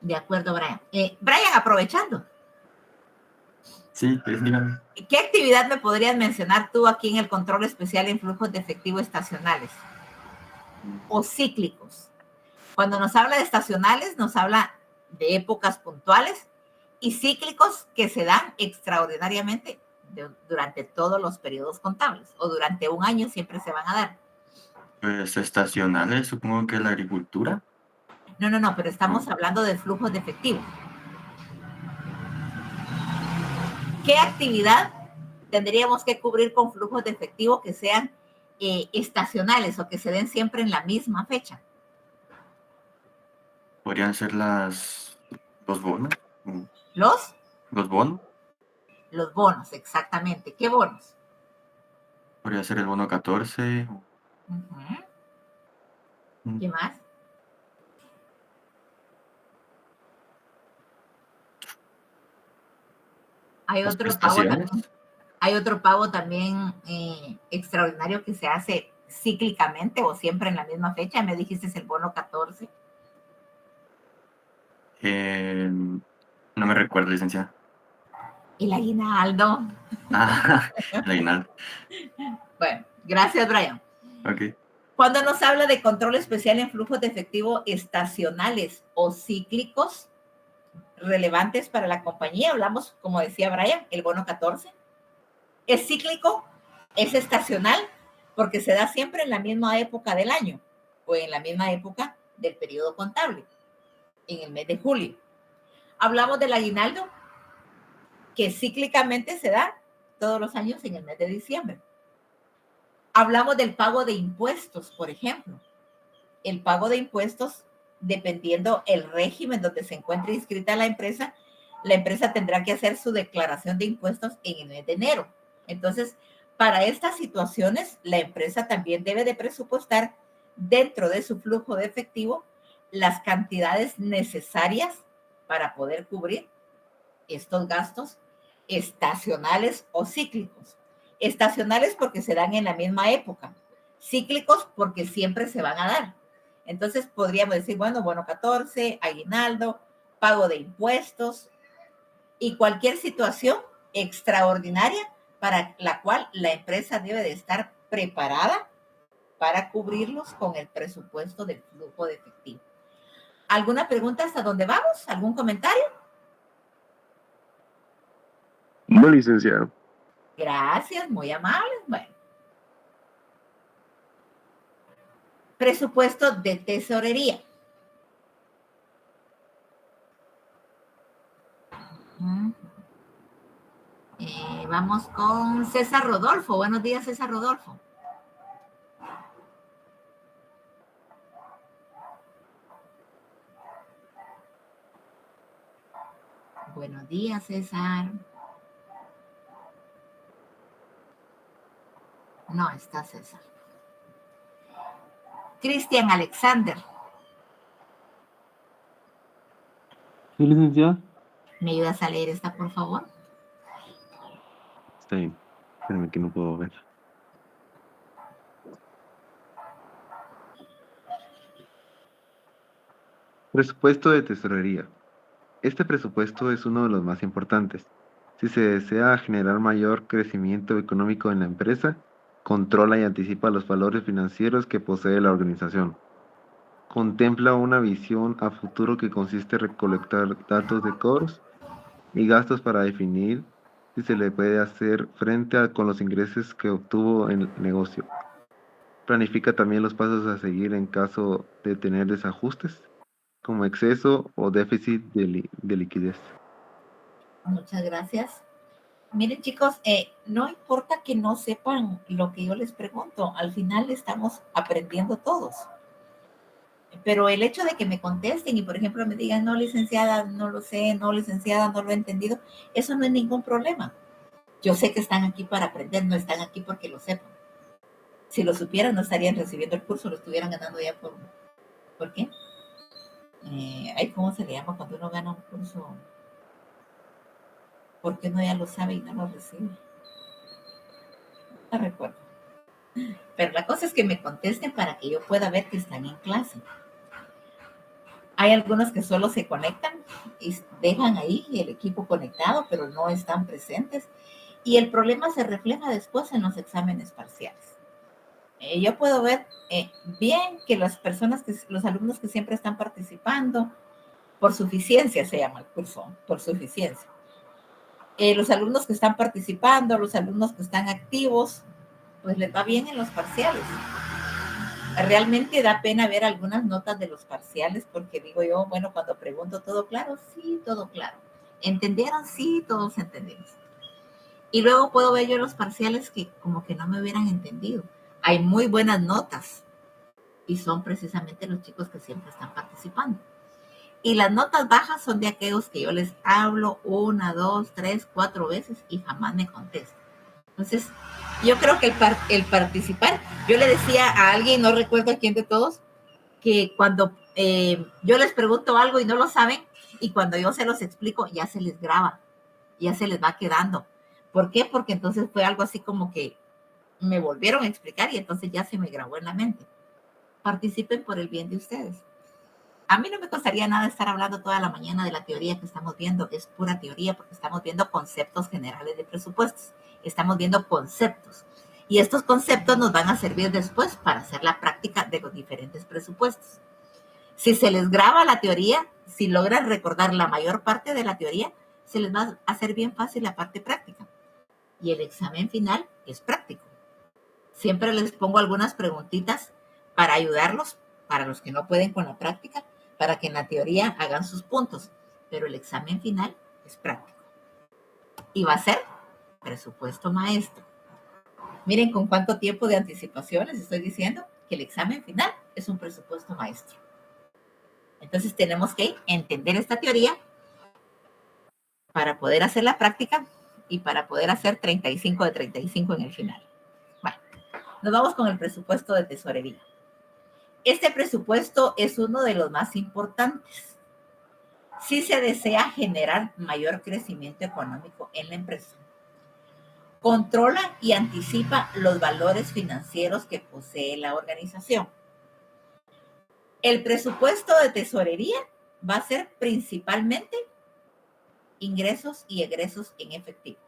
de acuerdo, Brian. Brian, aprovechando, Sí, dígame. ¿qué actividad me podrías mencionar tú aquí en el control especial en flujos de efectivo estacionales o cíclicos? Cuando nos habla de estacionales, nos habla de épocas puntuales y cíclicos que se dan extraordinariamente durante todos los periodos contables o durante un año siempre se van a dar. Pues estacionales, supongo que la agricultura. No, pero estamos hablando de flujos de efectivo. ¿Qué actividad tendríamos que cubrir con flujos de efectivo que sean estacionales o que se den siempre en la misma fecha? Podrían ser los bonos. ¿Los? Los bonos. Los bonos, exactamente. ¿Qué bonos? Podría ser el bono 14. ¿Qué más? Hay otro pago también extraordinario que se hace cíclicamente o siempre en la misma fecha. Me dijiste es el bono 14. No me recuerdo, licenciada. El aguinaldo. El aguinaldo. Bueno, gracias, Brian. Ok. Cuando nos habla de control especial en flujos de efectivo estacionales o cíclicos relevantes para la compañía, hablamos, como decía Brian, el bono 14. Es cíclico, es estacional, porque se da siempre en la misma época del año o en la misma época del periodo contable, en el mes de julio. Hablamos del aguinaldo, que cíclicamente se da todos los años en el mes de diciembre. Hablamos del pago de impuestos, por ejemplo. El pago de impuestos, dependiendo el régimen donde se encuentre inscrita la empresa tendrá que hacer su declaración de impuestos en el mes de enero. Entonces, para estas situaciones, la empresa también debe de presupuestar dentro de su flujo de efectivo las cantidades necesarias para poder cubrir estos gastos estacionales o cíclicos. Estacionales porque se dan en la misma época, cíclicos porque siempre se van a dar. Entonces podríamos decir, bueno, bono 14, aguinaldo, pago de impuestos y cualquier situación extraordinaria para la cual la empresa debe de estar preparada para cubrirlos con el presupuesto del flujo de efectivo. ¿Alguna pregunta hasta dónde vamos? ¿Algún comentario? No, licenciado. Gracias, muy amables. Bueno. Presupuesto de tesorería. Vamos con César Rodolfo. Buenos días, César Rodolfo. Buenos días, César. No está César. Cristian Alexander. ¿Sí, licenciada? ¿Me ayudas a leer esta, por favor? Está bien. Espérame que no puedo ver. Presupuesto de tesorería. Este presupuesto es uno de los más importantes. Si se desea generar mayor crecimiento económico en la empresa, controla y anticipa los valores financieros que posee la organización. Contempla una visión a futuro que consiste en recolectar datos de cobros y gastos para definir si se le puede hacer frente con los ingresos que obtuvo en el negocio. Planifica también los pasos a seguir en caso de tener desajustes, como exceso o déficit de liquidez. Muchas gracias. Miren, chicos, no importa que no sepan lo que yo les pregunto, al final estamos aprendiendo todos. Pero el hecho de que me contesten y, por ejemplo, me digan, no, licenciada, no lo sé, no, licenciada, no lo he entendido, eso no es ningún problema. Yo sé que están aquí para aprender, no están aquí porque lo sepan. Si lo supieran, no estarían recibiendo el curso, lo estuvieran ganando ya ¿por qué? ¿Cómo se le llama cuando uno gana un curso? ¿Por qué no ya lo sabe y no lo recibe? No recuerdo. Pero la cosa es que me contesten para que yo pueda ver que están en clase. Hay algunos que solo se conectan y dejan ahí el equipo conectado, pero no están presentes. Y el problema se refleja después en los exámenes parciales. Yo puedo ver bien que las personas, los alumnos que siempre están participando, por suficiencia se llama el curso, por suficiencia. Los alumnos que están participando, los alumnos que están activos, pues les va bien en los parciales. Realmente da pena ver algunas notas de los parciales porque digo yo, bueno, cuando pregunto, ¿todo claro? Sí, todo claro. ¿Entendieron? Sí, todos entendimos. Y luego puedo ver yo los parciales que como que no me hubieran entendido. Hay muy buenas notas y son precisamente los chicos que siempre están participando. Y las notas bajas son de aquellos que yo les hablo 1, 2, 3, 4 veces y jamás me contestan. Entonces, yo creo que el participar, yo le decía a alguien, no recuerdo a quién de todos, que cuando yo les pregunto algo y no lo saben, y cuando yo se los explico, ya se les graba, ya se les va quedando. ¿Por qué? Porque entonces fue algo así como que me volvieron a explicar y entonces ya se me grabó en la mente. Participen por el bien de ustedes. A mí no me costaría nada estar hablando toda la mañana de la teoría que estamos viendo. Es pura teoría porque estamos viendo conceptos generales de presupuestos. Estamos viendo conceptos. Y estos conceptos nos van a servir después para hacer la práctica de los diferentes presupuestos. Si se les graba la teoría, si logran recordar la mayor parte de la teoría, se les va a hacer bien fácil la parte práctica. Y el examen final es práctico. Siempre les pongo algunas preguntitas para ayudarlos, para los que no pueden con la práctica, para que en la teoría hagan sus puntos, pero el examen final es práctico. Y va a ser presupuesto maestro. Miren con cuánto tiempo de anticipación les estoy diciendo que el examen final es un presupuesto maestro. Entonces tenemos que entender esta teoría para poder hacer la práctica y para poder hacer 35 de 35 en el final. Bueno, nos vamos con el presupuesto de tesorería. Este presupuesto es uno de los más importantes si se desea generar mayor crecimiento económico en la empresa. Controla y anticipa los valores financieros que posee la organización. El presupuesto de tesorería va a ser principalmente ingresos y egresos en efectivo.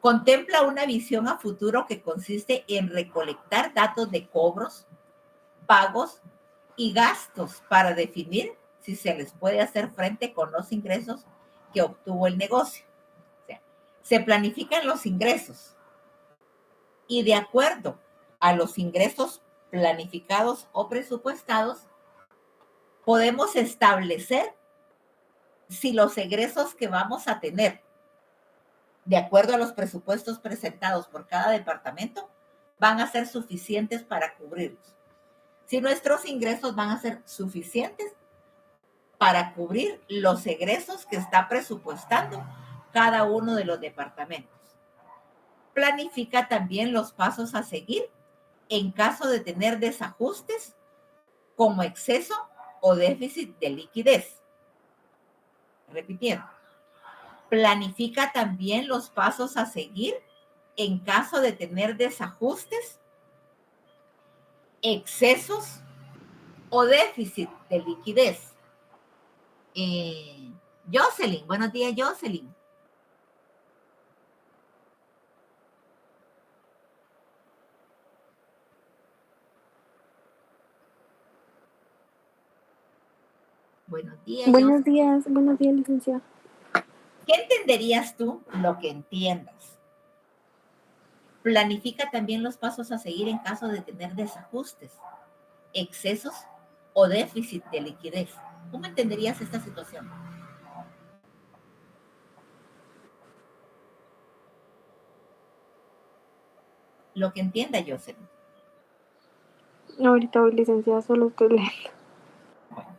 Contempla una visión a futuro que consiste en recolectar datos de cobros, pagos y gastos para definir si se les puede hacer frente con los ingresos que obtuvo el negocio. O sea, se planifican los ingresos y de acuerdo a los ingresos planificados o presupuestados, podemos establecer si los egresos que vamos a tener, de acuerdo a los presupuestos presentados por cada departamento, van a ser suficientes para cubrirlos. Si nuestros ingresos van a ser suficientes para cubrir los egresos que está presupuestando cada uno de los departamentos. Planifica también los pasos a seguir en caso de tener desajustes como exceso o déficit de liquidez. Repitiendo, planifica también los pasos a seguir en caso de tener desajustes, excesos o déficit de liquidez. Jocelyn, buenos días, Jocelyn. Buenos días. Buenos días, licenciada. ¿Qué entenderías tú lo que entiendas? Planifica también los pasos a seguir en caso de tener desajustes, excesos o déficit de liquidez. ¿Cómo entenderías esta situación? Lo que entienda, Jocelyn. Ahorita voy, licenciada, solo estoy leyendo. Bueno.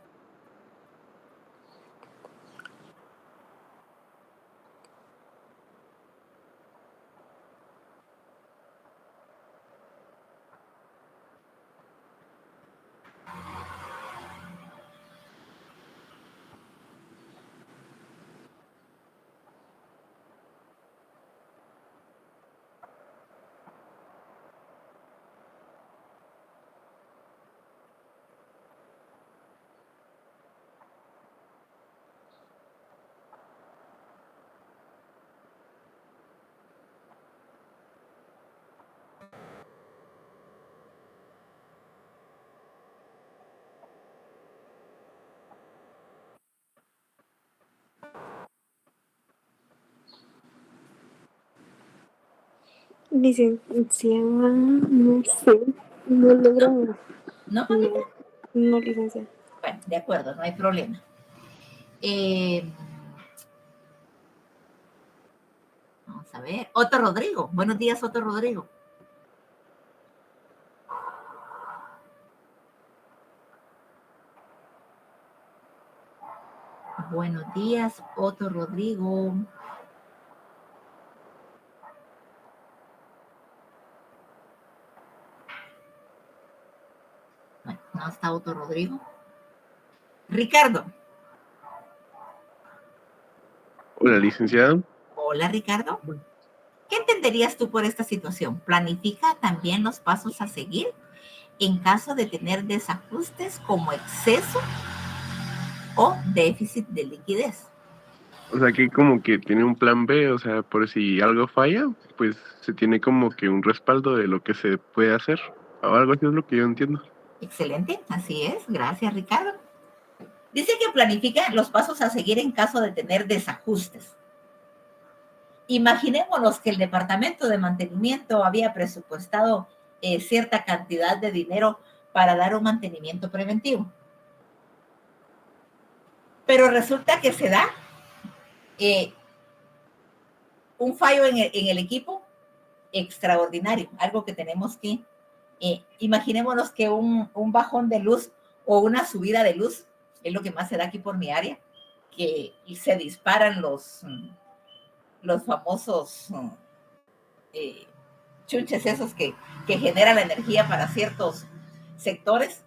Licenciada, no sé. No logro. ¿No, mamita? No, licenciada. Bueno, de acuerdo, no hay problema. Vamos a ver. Otto Rodrigo. Buenos días, Otto Rodrigo. Buenos días, Otto Rodrigo. Bueno, no está Otto Rodrigo. Ricardo. Hola, licenciado. Hola, Ricardo. ¿Qué entenderías tú por esta situación? ¿Planifica también los pasos a seguir en caso de tener desajustes como exceso o déficit de liquidez? O sea, que como que tiene un plan B, o sea, por si algo falla, pues se tiene como que un respaldo de lo que se puede hacer. O algo así es lo que yo entiendo. Excelente, así es. Gracias, Ricardo. Dice que planifica los pasos a seguir en caso de tener desajustes. Imaginémonos que el departamento de mantenimiento había presupuestado cierta cantidad de dinero para dar un mantenimiento preventivo. Pero resulta que se da un fallo en el equipo extraordinario, algo que tenemos que, imaginémonos que un bajón de luz o una subida de luz, es lo que más se da aquí por mi área, que se disparan los famosos chunches esos que generan la energía para ciertos sectores,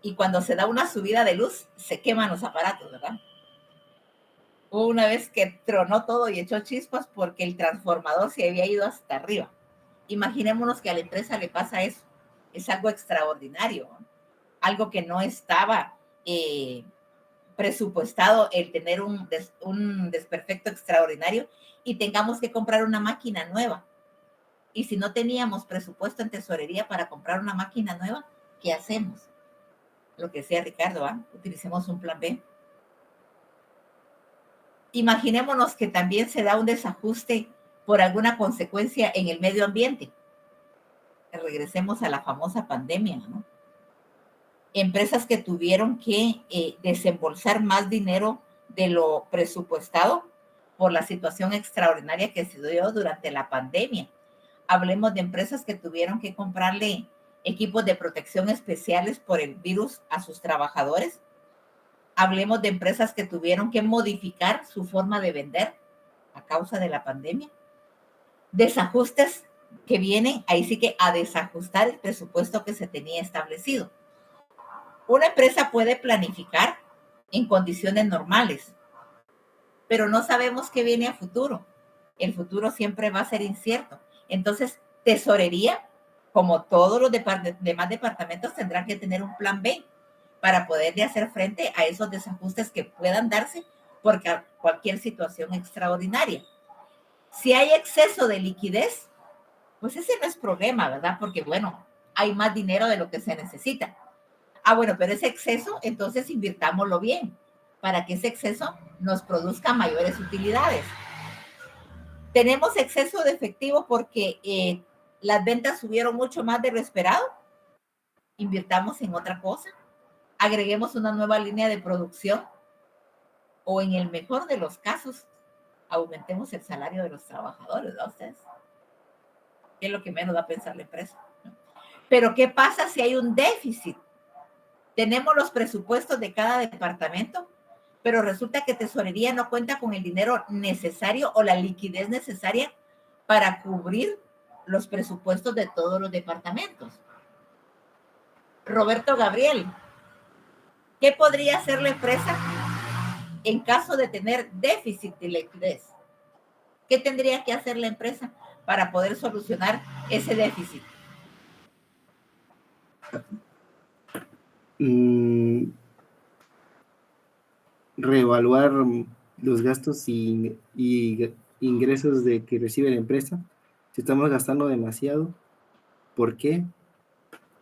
y cuando se da una subida de luz, se queman los aparatos, ¿verdad? Hubo una vez que tronó todo y echó chispas porque el transformador se había ido hasta arriba. Imaginémonos que a la empresa le pasa eso. Es algo extraordinario, ¿no? Algo que no estaba presupuestado, el tener un desperfecto extraordinario y tengamos que comprar una máquina nueva. Y si no teníamos presupuesto en tesorería para comprar una máquina nueva, ¿qué hacemos? Lo que decía Ricardo, ¿eh? Utilicemos un plan B. Imaginémonos que también se da un desajuste por alguna consecuencia en el medio ambiente. Regresemos a la famosa pandemia, ¿no? Empresas que tuvieron que desembolsar más dinero de lo presupuestado por la situación extraordinaria que se dio durante la pandemia. Hablemos de empresas que tuvieron que comprarle equipos de protección especiales por el virus a sus trabajadores. Hablemos de empresas que tuvieron que modificar su forma de vender a causa de la pandemia. Desajustes que vienen, ahí sí que a desajustar el presupuesto que se tenía establecido. Una empresa puede planificar en condiciones normales, pero no sabemos qué viene a futuro. El futuro siempre va a ser incierto. Entonces, tesorería, como todos los demás departamentos, tendrán que tener un plan B para poderle hacer frente a esos desajustes que puedan darse por cualquier situación extraordinaria. Si hay exceso de liquidez, pues ese no es problema, ¿verdad? Porque, bueno, hay más dinero de lo que se necesita. Bueno, pero ese exceso, entonces invirtámoslo bien, para que ese exceso nos produzca mayores utilidades. Tenemos exceso de efectivo porque las ventas subieron mucho más de lo esperado. Invirtamos en otra cosa. Agreguemos una nueva línea de producción, o en el mejor de los casos, aumentemos el salario de los trabajadores, ¿no? Ustedes, ¿qué es lo que menos va a pensar la empresa? Pero ¿qué pasa si hay un déficit? Tenemos los presupuestos de cada departamento, pero resulta que tesorería no cuenta con el dinero necesario o la liquidez necesaria para cubrir los presupuestos de todos los departamentos. Roberto Gabriel, ¿qué podría hacer la empresa en caso de tener déficit de liquidez? ¿Qué tendría que hacer la empresa para poder solucionar ese déficit? Reevaluar los gastos y ingresos que recibe la empresa. Si estamos gastando demasiado, ¿por qué?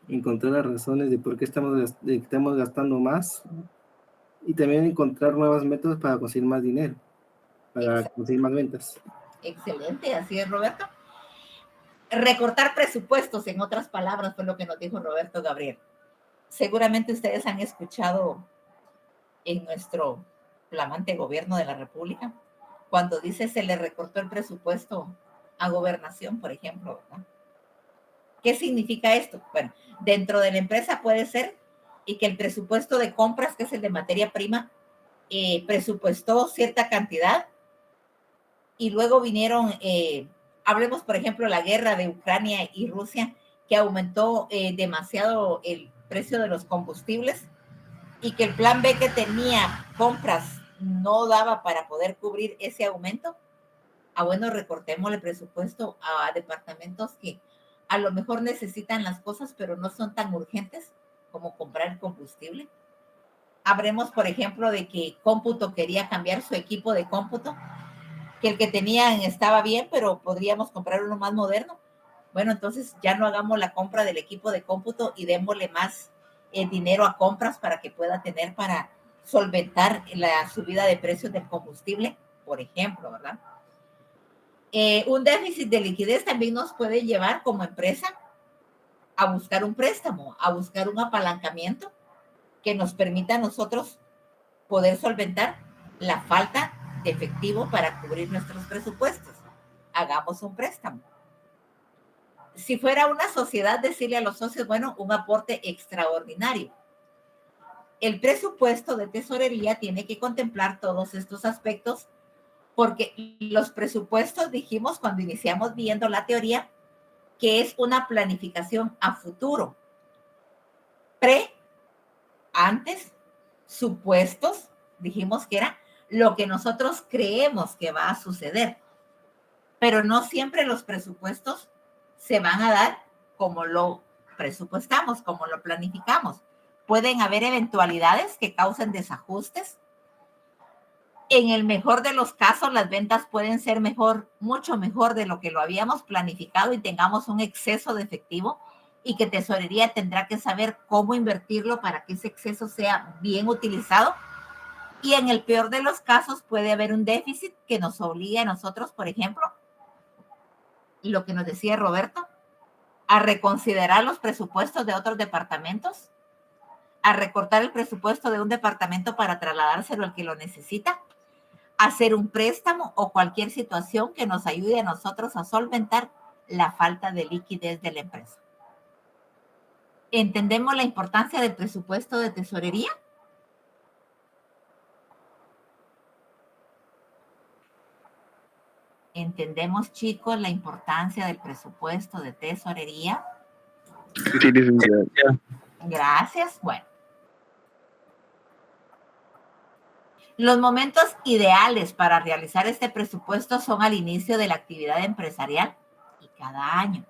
Encontrar las razones de por qué estamos gastando más, y también encontrar nuevos métodos para conseguir más dinero, para conseguir más ventas. Excelente, así es, Roberto. recortar presupuestos, en otras palabras, fue lo que nos dijo Roberto Gabriel. Seguramente ustedes han escuchado en nuestro flamante gobierno de la República, cuando dice se le recortó el presupuesto a gobernación, por ejemplo, ¿verdad? ¿Qué significa esto? Bueno, dentro de la empresa puede ser y que el presupuesto de compras, que es el de materia prima, presupuestó cierta cantidad y luego vinieron, hablemos por ejemplo la guerra de Ucrania y Rusia, que aumentó demasiado el precio de los combustibles y que el plan B que tenía compras no daba para poder cubrir ese aumento. Bueno, recortemos el presupuesto a departamentos que a lo mejor necesitan las cosas, pero no son tan urgentes como comprar el combustible. Habremos, por ejemplo, de que cómputo quería cambiar su equipo de cómputo, que el que tenían estaba bien, pero podríamos comprar uno más moderno. Bueno, entonces ya no hagamos la compra del equipo de cómputo y démosle más dinero a compras para que pueda tener para solventar la subida de precios del combustible, por ejemplo, ¿verdad? Un déficit de liquidez también nos puede llevar como empresa a buscar un préstamo, a buscar un apalancamiento que nos permita a nosotros poder solventar la falta de efectivo para cubrir nuestros presupuestos. Hagamos un préstamo. Si fuera una sociedad, decirle a los socios, bueno, un aporte extraordinario. El presupuesto de tesorería tiene que contemplar todos estos aspectos porque los presupuestos, dijimos cuando iniciamos viendo la teoría, que es una planificación a futuro. Antes, supuestos, dijimos que era lo que nosotros creemos que va a suceder. Pero no siempre los presupuestos se van a dar como lo presupuestamos, como lo planificamos. Pueden haber eventualidades que causen desajustes. En el mejor de los casos, las ventas pueden ser mucho mejor de lo que lo habíamos planificado y tengamos un exceso de efectivo y que tesorería tendrá que saber cómo invertirlo para que ese exceso sea bien utilizado. Y en el peor de los casos puede haber un déficit que nos obligue a nosotros, por ejemplo, y lo que nos decía Roberto, a reconsiderar los presupuestos de otros departamentos, a recortar el presupuesto de un departamento para trasladárselo al que lo necesita, hacer un préstamo o cualquier situación que nos ayude a nosotros a solventar la falta de liquidez de la empresa. ¿Entendemos la importancia del presupuesto de tesorería? ¿Entendemos, chicos, la importancia del presupuesto de tesorería? Sí, licenciada. Gracias. Bueno. Los momentos ideales para realizar este presupuesto son al inicio de la actividad empresarial y cada año.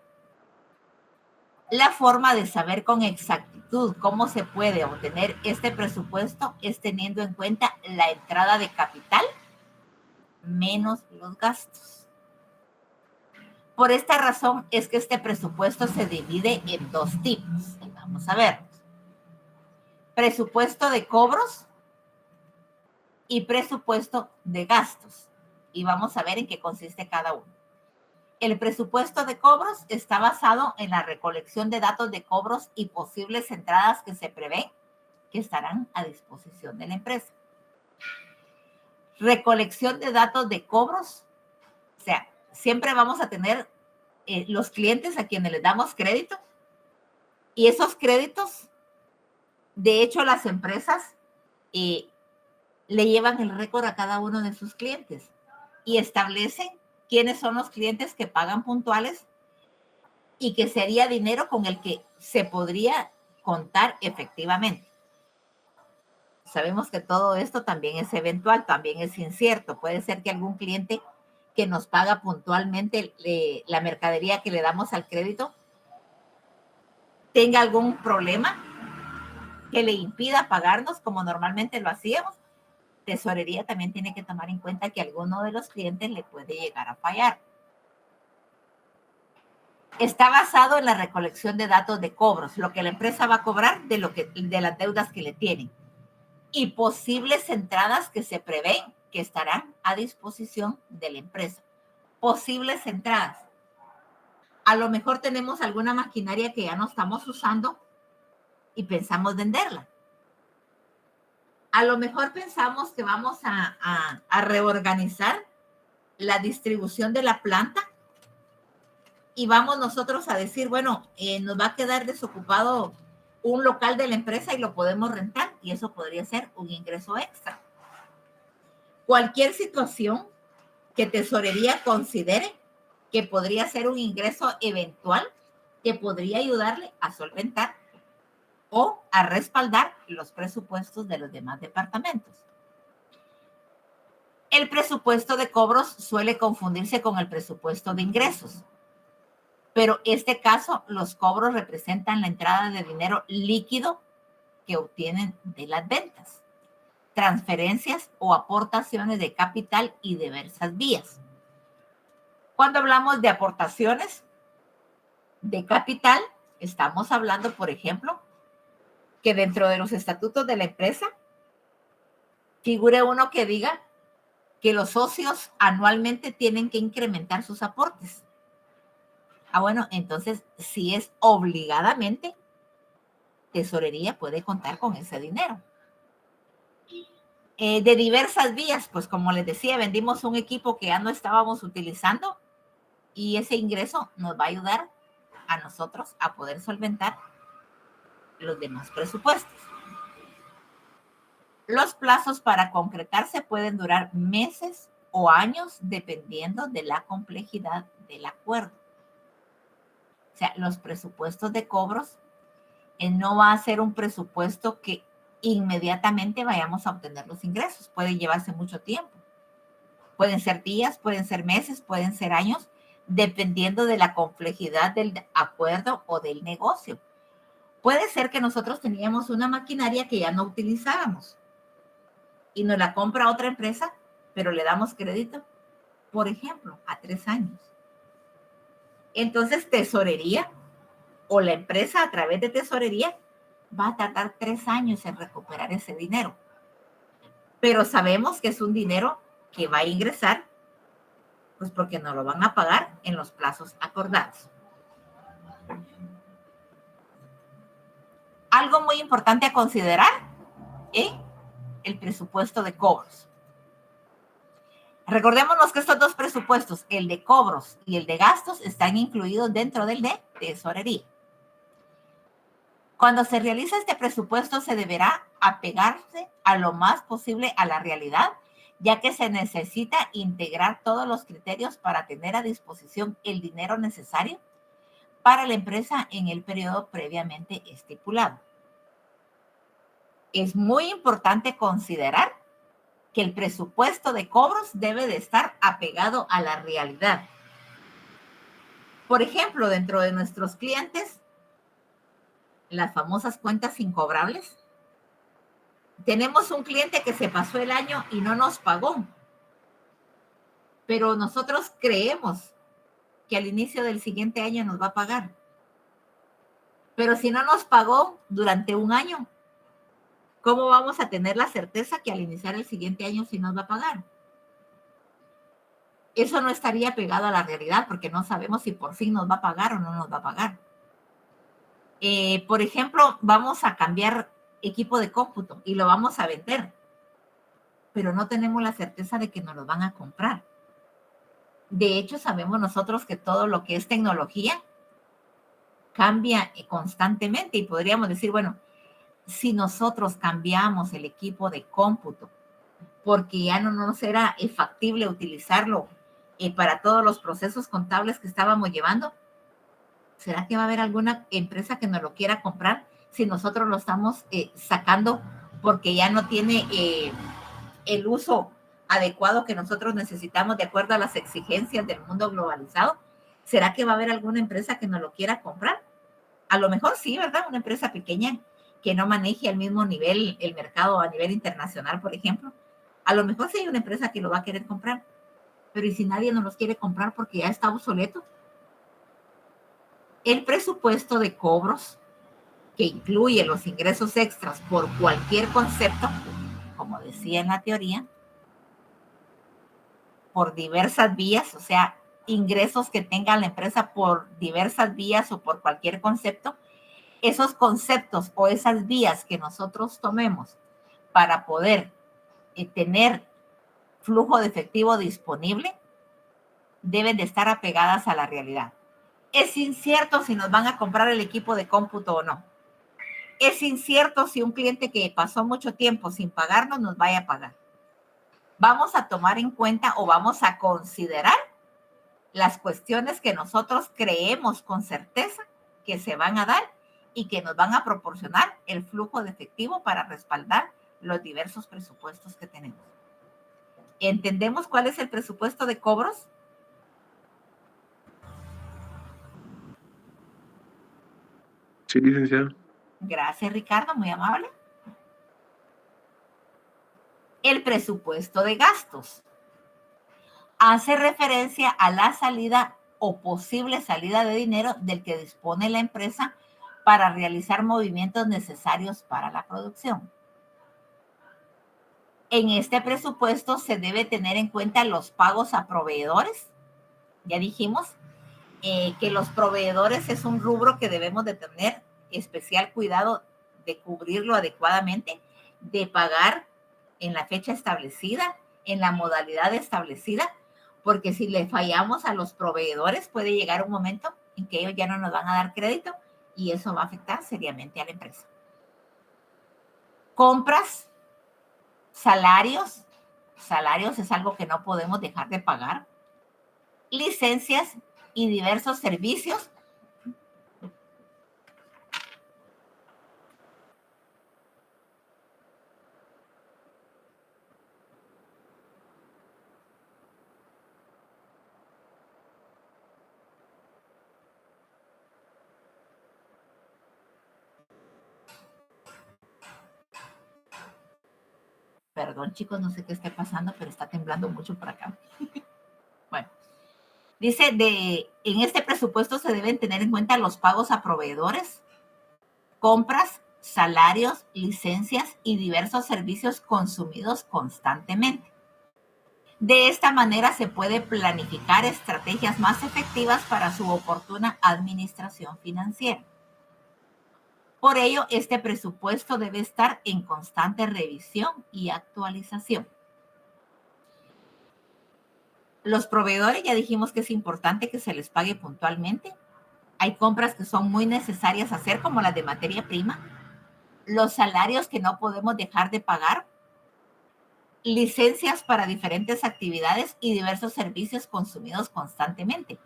La forma de saber con exactitud cómo se puede obtener este presupuesto es teniendo en cuenta la entrada de capital menos los gastos. Por esta razón es que este presupuesto se divide en dos tipos. Y vamos a ver. Presupuesto de cobros y presupuesto de gastos. Y vamos a ver en qué consiste cada uno. El presupuesto de cobros está basado en la recolección de datos de cobros y posibles entradas que se prevén que estarán a disposición de la empresa. Recolección de datos de cobros, o sea, siempre vamos a tener los clientes a quienes les damos crédito y esos créditos, de hecho, las empresas le llevan el récord a cada uno de sus clientes y establecen quiénes son los clientes que pagan puntuales y que sería dinero con el que se podría contar efectivamente. Sabemos que todo esto también es eventual, también es incierto. Puede ser que algún cliente que nos paga puntualmente la mercadería que le damos al crédito tenga algún problema que le impida pagarnos como normalmente lo hacíamos. Tesorería también tiene que tomar en cuenta que alguno de los clientes le puede llegar a fallar. Está basado en la recolección de datos de cobros, lo que la empresa va a cobrar de las deudas que le tienen y posibles entradas que se prevén que estarán a disposición de la empresa. Posibles entradas. A lo mejor tenemos alguna maquinaria que ya no estamos usando y pensamos venderla. A lo mejor pensamos que vamos a reorganizar la distribución de la planta y vamos nosotros a decir, bueno, nos va a quedar desocupado un local de la empresa y lo podemos rentar, y eso podría ser un ingreso extra. Cualquier situación que tesorería considere que podría ser un ingreso eventual que podría ayudarle a solventar o a respaldar los presupuestos de los demás departamentos. El presupuesto de cobros suele confundirse con el presupuesto de ingresos, pero en este caso los cobros representan la entrada de dinero líquido que obtienen de las ventas, transferencias o aportaciones de capital y diversas vías. Cuando hablamos de aportaciones de capital, estamos hablando, por ejemplo, que dentro de los estatutos de la empresa figure uno que diga que los socios anualmente tienen que incrementar sus aportes. Bueno, entonces, si es obligadamente, tesorería puede contar con ese dinero. De diversas vías, pues como les decía, vendimos un equipo que ya no estábamos utilizando y ese ingreso nos va a ayudar a nosotros a poder solventar los demás presupuestos. Los plazos para concretarse pueden durar meses o años dependiendo de la complejidad del acuerdo. O sea, los presupuestos de cobros no va a ser un presupuesto que inmediatamente vayamos a obtener los ingresos. Puede llevarse mucho tiempo. Pueden ser días, pueden ser meses, pueden ser años, dependiendo de la complejidad del acuerdo o del negocio. Puede ser que nosotros teníamos una maquinaria que ya no utilizábamos y nos la compra otra empresa, pero le damos crédito, por ejemplo, a 3 años. Entonces, tesorería o la empresa a través de tesorería va a tardar 3 años en recuperar ese dinero. Pero sabemos que es un dinero que va a ingresar, pues porque nos lo van a pagar en los plazos acordados. Algo muy importante a considerar es el presupuesto de cobros. Recordémonos que estos dos presupuestos, el de cobros y el de gastos, están incluidos dentro del de tesorería. Cuando se realiza este presupuesto, se deberá apegarse a lo más posible a la realidad, ya que se necesita integrar todos los criterios para tener a disposición el dinero necesario para la empresa en el periodo previamente estipulado. Es muy importante considerar que el presupuesto de cobros debe de estar apegado a la realidad. Por ejemplo, dentro de nuestros clientes, las famosas cuentas incobrables, tenemos un cliente que se pasó el año y no nos pagó, pero nosotros creemos que al inicio del siguiente año nos va a pagar. Pero si no nos pagó durante un año, ¿cómo vamos a tener la certeza que al iniciar el siguiente año sí nos va a pagar? Eso no estaría pegado a la realidad porque no sabemos si por fin nos va a pagar o no nos va a pagar. Por ejemplo, vamos a cambiar equipo de cómputo y lo vamos a vender, pero no tenemos la certeza de que nos lo van a comprar. De hecho, sabemos nosotros que todo lo que es tecnología cambia constantemente y podríamos decir, bueno, si nosotros cambiamos el equipo de cómputo porque ya no nos era factible utilizarlo para todos los procesos contables que estábamos llevando, ¿será que va a haber alguna empresa que nos lo quiera comprar si nosotros lo estamos sacando porque ya no tiene el uso adecuado que nosotros necesitamos de acuerdo a las exigencias del mundo globalizado? ¿Será que va a haber alguna empresa que nos lo quiera comprar? A lo mejor sí, ¿verdad? Una empresa pequeña que no maneje al mismo nivel el mercado a nivel internacional, por ejemplo. A lo mejor sí hay una empresa que lo va a querer comprar, pero ¿y si nadie nos los quiere comprar porque ya está obsoleto? El presupuesto de cobros, que incluye los ingresos extras por cualquier concepto, como decía en la teoría, por diversas vías, o sea, ingresos que tenga la empresa por diversas vías o por cualquier concepto, esos conceptos o esas vías que nosotros tomemos para poder tener flujo de efectivo disponible deben de estar apegadas a la realidad. Es incierto si nos van a comprar el equipo de cómputo o no. Es incierto si un cliente que pasó mucho tiempo sin pagarnos nos vaya a pagar. Vamos a tomar en cuenta o vamos a considerar las cuestiones que nosotros creemos con certeza que se van a dar y que nos van a proporcionar el flujo de efectivo para respaldar los diversos presupuestos que tenemos. ¿Entendemos cuál es el presupuesto de cobros? Sí, licenciado. Gracias, Ricardo, muy amable. El presupuesto de gastos hace referencia a la salida o posible salida de dinero del que dispone la empresa para realizar movimientos necesarios para la producción. En este presupuesto se debe tener en cuenta los pagos a proveedores. Ya dijimos que los proveedores es un rubro que debemos de tener especial cuidado de cubrirlo adecuadamente, de pagar en la fecha establecida, en la modalidad establecida, porque si le fallamos a los proveedores puede llegar un momento en que ellos ya no nos van a dar crédito y eso va a afectar seriamente a la empresa. Compras, salarios es algo que no podemos dejar de pagar, licencias y diversos servicios. Perdón, chicos, no sé qué esté pasando, pero está temblando mucho por acá. Bueno, dice, en este presupuesto se deben tener en cuenta los pagos a proveedores, compras, salarios, licencias y diversos servicios consumidos constantemente. De esta manera se puede planificar estrategias más efectivas para su oportuna administración financiera. Por ello, este presupuesto debe estar en constante revisión y actualización. Los proveedores, ya dijimos que es importante que se les pague puntualmente. Hay compras que son muy necesarias hacer, como las de materia prima. Los salarios que no podemos dejar de pagar. Licencias para diferentes actividades y diversos servicios consumidos constantemente.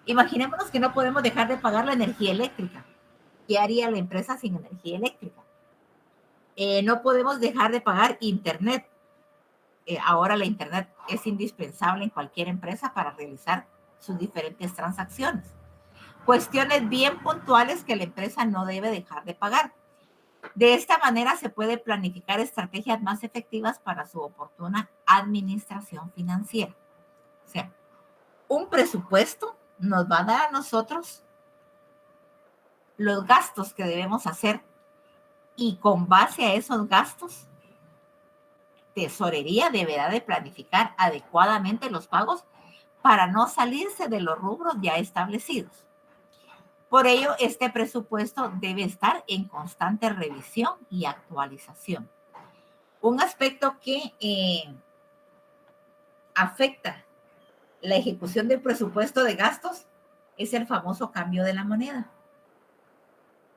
Imaginémonos que no podemos dejar de pagar la energía eléctrica. ¿Qué haría la empresa sin energía eléctrica? No podemos dejar de pagar internet. Ahora la internet es indispensable en cualquier empresa para realizar sus diferentes transacciones. Cuestiones bien puntuales que la empresa no debe dejar de pagar. De esta manera se puede planificar estrategias más efectivas para su oportuna administración financiera. O sea, un presupuesto nos va a dar a nosotros los gastos que debemos hacer y con base a esos gastos, tesorería deberá de planificar adecuadamente los pagos para no salirse de los rubros ya establecidos. Por ello, este presupuesto debe estar en constante revisión y actualización. Un aspecto que afecta la ejecución del presupuesto de gastos es el famoso cambio de la moneda.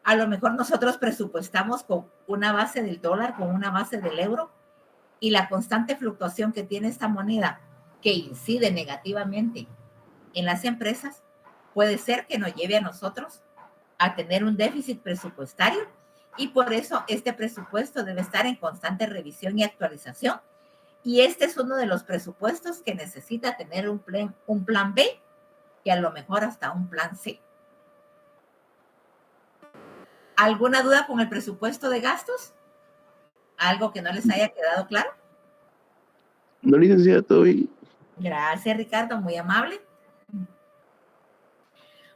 A lo mejor nosotros presupuestamos con una base del dólar, con una base del euro, y la constante fluctuación que tiene esta moneda, que incide negativamente en las empresas, puede ser que nos lleve a nosotros a tener un déficit presupuestario, y por eso este presupuesto debe estar en constante revisión y actualización. Y este es uno de los presupuestos que necesita tener un plan B y a lo mejor hasta un plan C. ¿Alguna duda con el presupuesto de gastos? ¿Algo que no les haya quedado claro? No, licenciada, todo bien. Gracias, Ricardo, muy amable.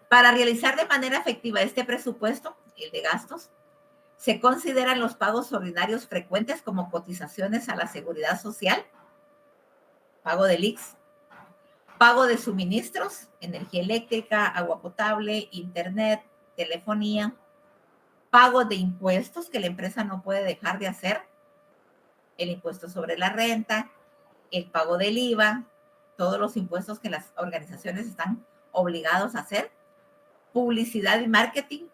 Para realizar de manera efectiva este presupuesto, el de gastos, se consideran los pagos ordinarios frecuentes como cotizaciones a la Seguridad Social, pago del IX, pago de suministros, energía eléctrica, agua potable, internet, telefonía, pago de impuestos que la empresa no puede dejar de hacer, el impuesto sobre la renta, el pago del IVA, todos los impuestos que las organizaciones están obligados a hacer, publicidad y marketing,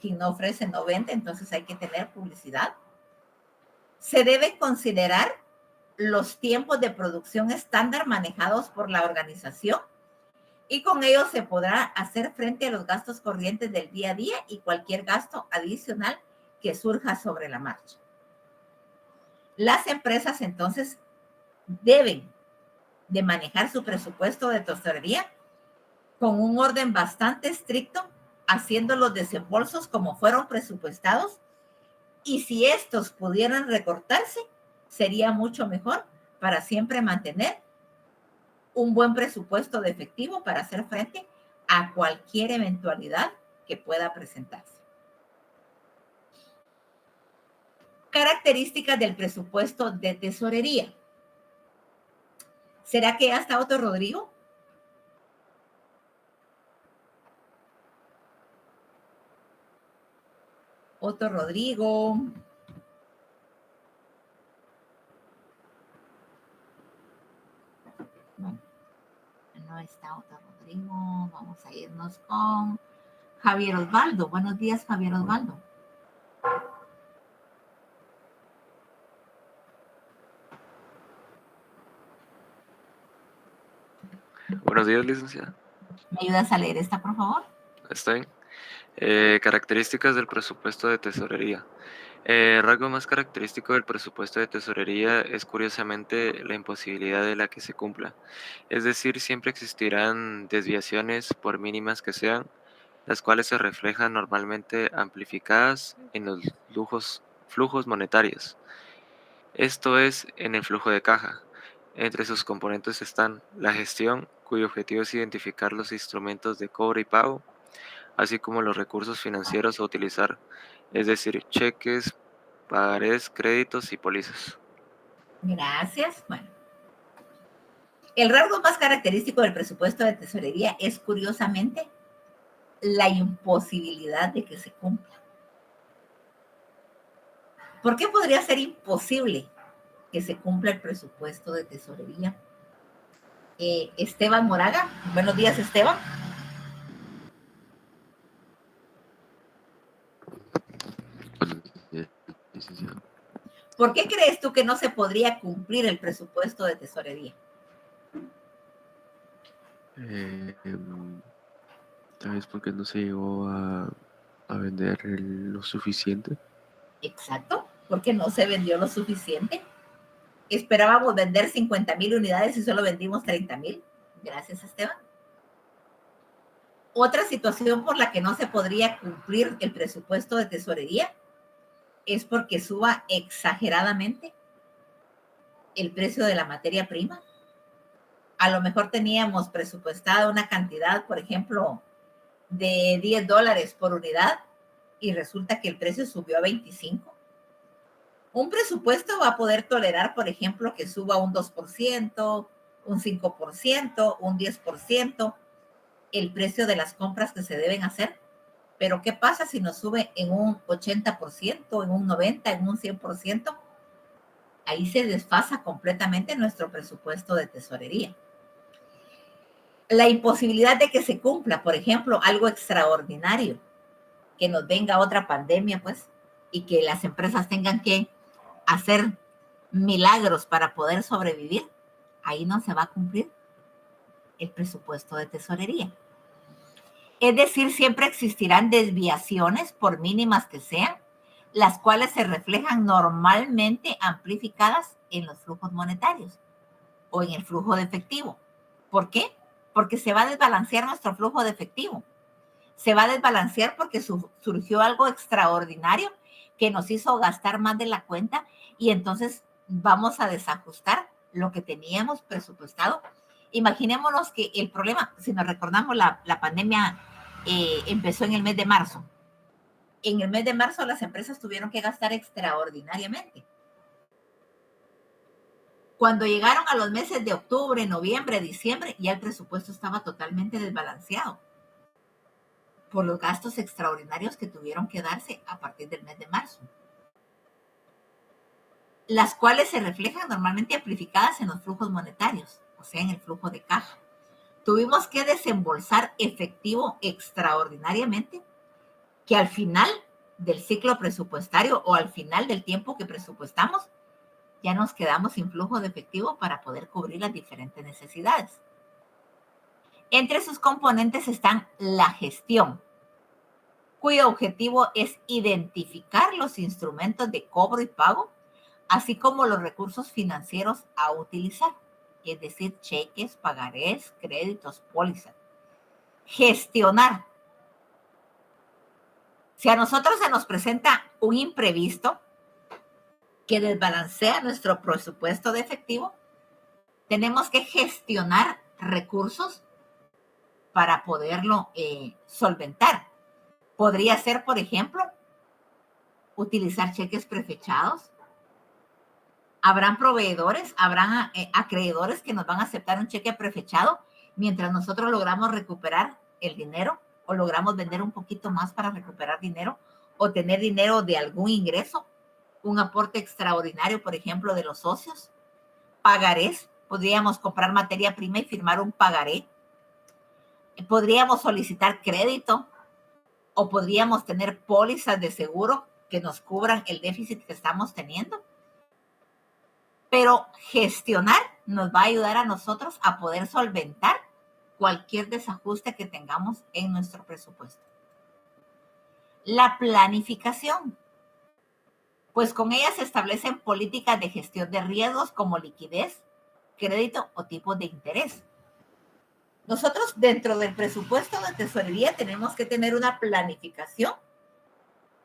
quien no ofrece no vende, entonces hay que tener publicidad. Se debe considerar los tiempos de producción estándar manejados por la organización y con ello se podrá hacer frente a los gastos corrientes del día a día y cualquier gasto adicional que surja sobre la marcha. Las empresas entonces deben de manejar su presupuesto de tesorería con un orden bastante estricto, haciendo los desembolsos como fueron presupuestados, y si estos pudieran recortarse, sería mucho mejor para siempre mantener un buen presupuesto de efectivo para hacer frente a cualquier eventualidad que pueda presentarse. Características del presupuesto de tesorería. ¿Será que ya está Otto Rodrigo? Otto Rodrigo. Bueno, no está Otto Rodrigo. Vamos a irnos con Javier Osvaldo. Buenos días, Javier Osvaldo. Buenos días, licenciada. ¿Me ayudas a leer esta, por favor? Está bien. Características del presupuesto de tesorería. Rasgo más característico del presupuesto de tesorería es curiosamente la imposibilidad de la que se cumpla. Es decir, siempre existirán desviaciones, por mínimas que sean, las cuales se reflejan normalmente amplificadas en los flujos monetarios. Esto es, en el flujo de caja. Entre sus componentes están la gestión, cuyo objetivo es identificar los instrumentos de cobro y pago, así como los recursos financieros a utilizar, es decir, cheques, pagarés, créditos y pólizas. Gracias. Bueno, el rasgo más característico del presupuesto de tesorería es, curiosamente, la imposibilidad de que se cumpla. ¿Por qué podría ser imposible que se cumpla el presupuesto de tesorería? Esteban Moraga. Buenos días, Esteban. ¿Por qué crees tú que no se podría cumplir el presupuesto de tesorería? Tal vez porque no se llegó a vender lo suficiente. Exacto, porque no se vendió lo suficiente. Esperábamos vender 50,000 unidades y solo vendimos 30,000. Gracias, Esteban. Otra situación por la que no se podría cumplir el presupuesto de tesorería es porque suba exageradamente el precio de la materia prima. A lo mejor teníamos presupuestada una cantidad, por ejemplo, de $10 por unidad y resulta que el precio subió a 25. Un presupuesto va a poder tolerar, por ejemplo, que suba un 2%, un 5%, un 10% el precio de las compras que se deben hacer. Pero ¿qué pasa si nos sube en un 80%, en un 90%, en un 100%? Ahí se desfasa completamente nuestro presupuesto de tesorería. La imposibilidad de que se cumpla, por ejemplo, algo extraordinario, que nos venga otra pandemia, pues, y que las empresas tengan que hacer milagros para poder sobrevivir, ahí no se va a cumplir el presupuesto de tesorería. Es decir, siempre existirán desviaciones, por mínimas que sean, las cuales se reflejan normalmente amplificadas en los flujos monetarios o en el flujo de efectivo. ¿Por qué? Porque se va a desbalancear nuestro flujo de efectivo. Se va a desbalancear porque surgió algo extraordinario que nos hizo gastar más de la cuenta y entonces vamos a desajustar lo que teníamos presupuestado. Imaginémonos que el problema, si nos recordamos, la pandemia empezó en el mes de marzo. En el mes de marzo las empresas tuvieron que gastar extraordinariamente. Cuando llegaron a los meses de octubre, noviembre, diciembre, ya el presupuesto estaba totalmente desbalanceado por los gastos extraordinarios que tuvieron que darse a partir del mes de marzo, las cuales se reflejan normalmente amplificadas en los flujos monetarios, o sea, en el flujo de caja. Tuvimos que desembolsar efectivo extraordinariamente que al final del ciclo presupuestario o al final del tiempo que presupuestamos, ya nos quedamos sin flujo de efectivo para poder cubrir las diferentes necesidades. Entre sus componentes están la gestión, cuyo objetivo es identificar los instrumentos de cobro y pago, así como los recursos financieros a utilizar, es decir, cheques, pagarés, créditos, pólizas. Gestionar. Si a nosotros se nos presenta un imprevisto que desbalancea nuestro presupuesto de efectivo, tenemos que gestionar recursos para poderlo solventar. Podría ser, por ejemplo, utilizar cheques prefechados. Habrán proveedores, habrán acreedores que nos van a aceptar un cheque prefechado mientras nosotros logramos recuperar el dinero o logramos vender un poquito más para recuperar dinero o tener dinero de algún ingreso, un aporte extraordinario, por ejemplo, de los socios. Pagarés, podríamos comprar materia prima y firmar un pagaré. Podríamos solicitar crédito o podríamos tener pólizas de seguro que nos cubran el déficit que estamos teniendo. Pero gestionar nos va a ayudar a nosotros a poder solventar cualquier desajuste que tengamos en nuestro presupuesto. La planificación. Pues con ella se establecen políticas de gestión de riesgos como liquidez, crédito o tipos de interés. Nosotros dentro del presupuesto de tesorería tenemos que tener una planificación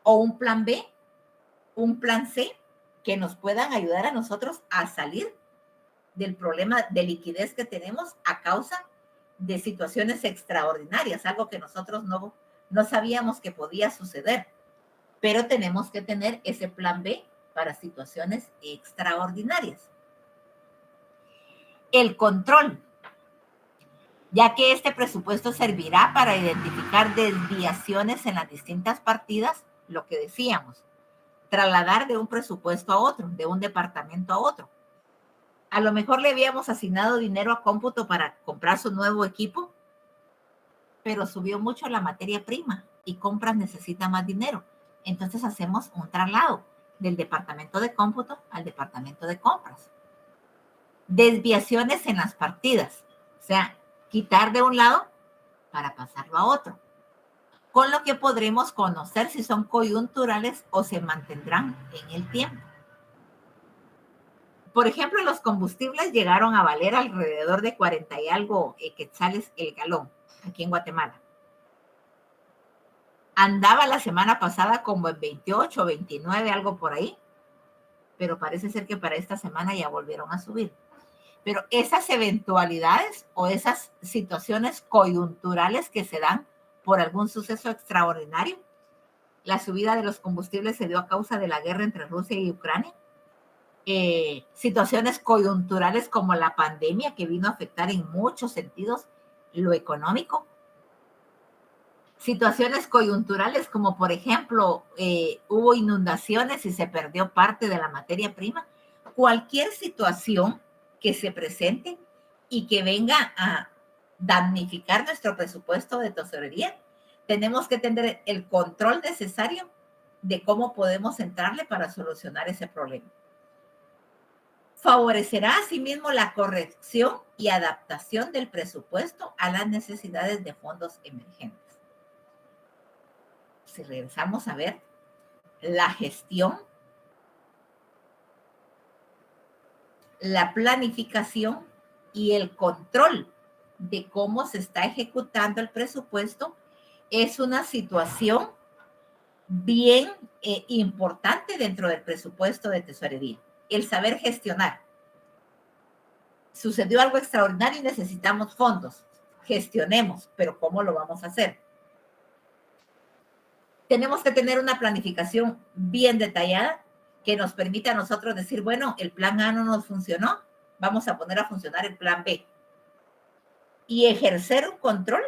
o un plan B, un plan C, que nos puedan ayudar a nosotros a salir del problema de liquidez que tenemos a causa de situaciones extraordinarias, algo que nosotros no sabíamos que podía suceder, pero tenemos que tener ese plan B para situaciones extraordinarias. El control, ya que este presupuesto servirá para identificar desviaciones en las distintas partidas, lo que decíamos, trasladar de un presupuesto a otro, de un departamento a otro. A lo mejor le habíamos asignado dinero a cómputo para comprar su nuevo equipo, pero subió mucho la materia prima y compras necesita más dinero. Entonces hacemos un traslado del departamento de cómputo al departamento de compras. Desviaciones en las partidas, o sea, quitar de un lado para pasarlo a otro, con lo que podremos conocer si son coyunturales o se mantendrán en el tiempo. Por ejemplo, los combustibles llegaron a valer alrededor de 40 y algo quetzales el galón aquí en Guatemala. Andaba la semana pasada como en 28, 29, algo por ahí, pero parece ser que para esta semana ya volvieron a subir. Pero esas eventualidades o esas situaciones coyunturales que se dan por algún suceso extraordinario, la subida de los combustibles se dio a causa de la guerra entre Rusia y Ucrania, situaciones coyunturales como la pandemia que vino a afectar en muchos sentidos lo económico, situaciones coyunturales como por ejemplo hubo inundaciones y se perdió parte de la materia prima, cualquier situación que se presente y que venga a damnificar nuestro presupuesto de tesorería, tenemos que tener el control necesario de cómo podemos entrarle para solucionar ese problema. Favorecerá asimismo la corrección y adaptación del presupuesto a las necesidades de fondos emergentes. Si regresamos a ver la gestión, la planificación y el control de cómo se está ejecutando el presupuesto es una situación bien importante dentro del presupuesto de tesorería. El saber gestionar. Sucedió algo extraordinario y necesitamos fondos. Gestionemos, pero ¿cómo lo vamos a hacer? Tenemos que tener una planificación bien detallada que nos permita a nosotros decir, bueno, el plan A no nos funcionó, vamos a poner a funcionar el plan B y ejercer un control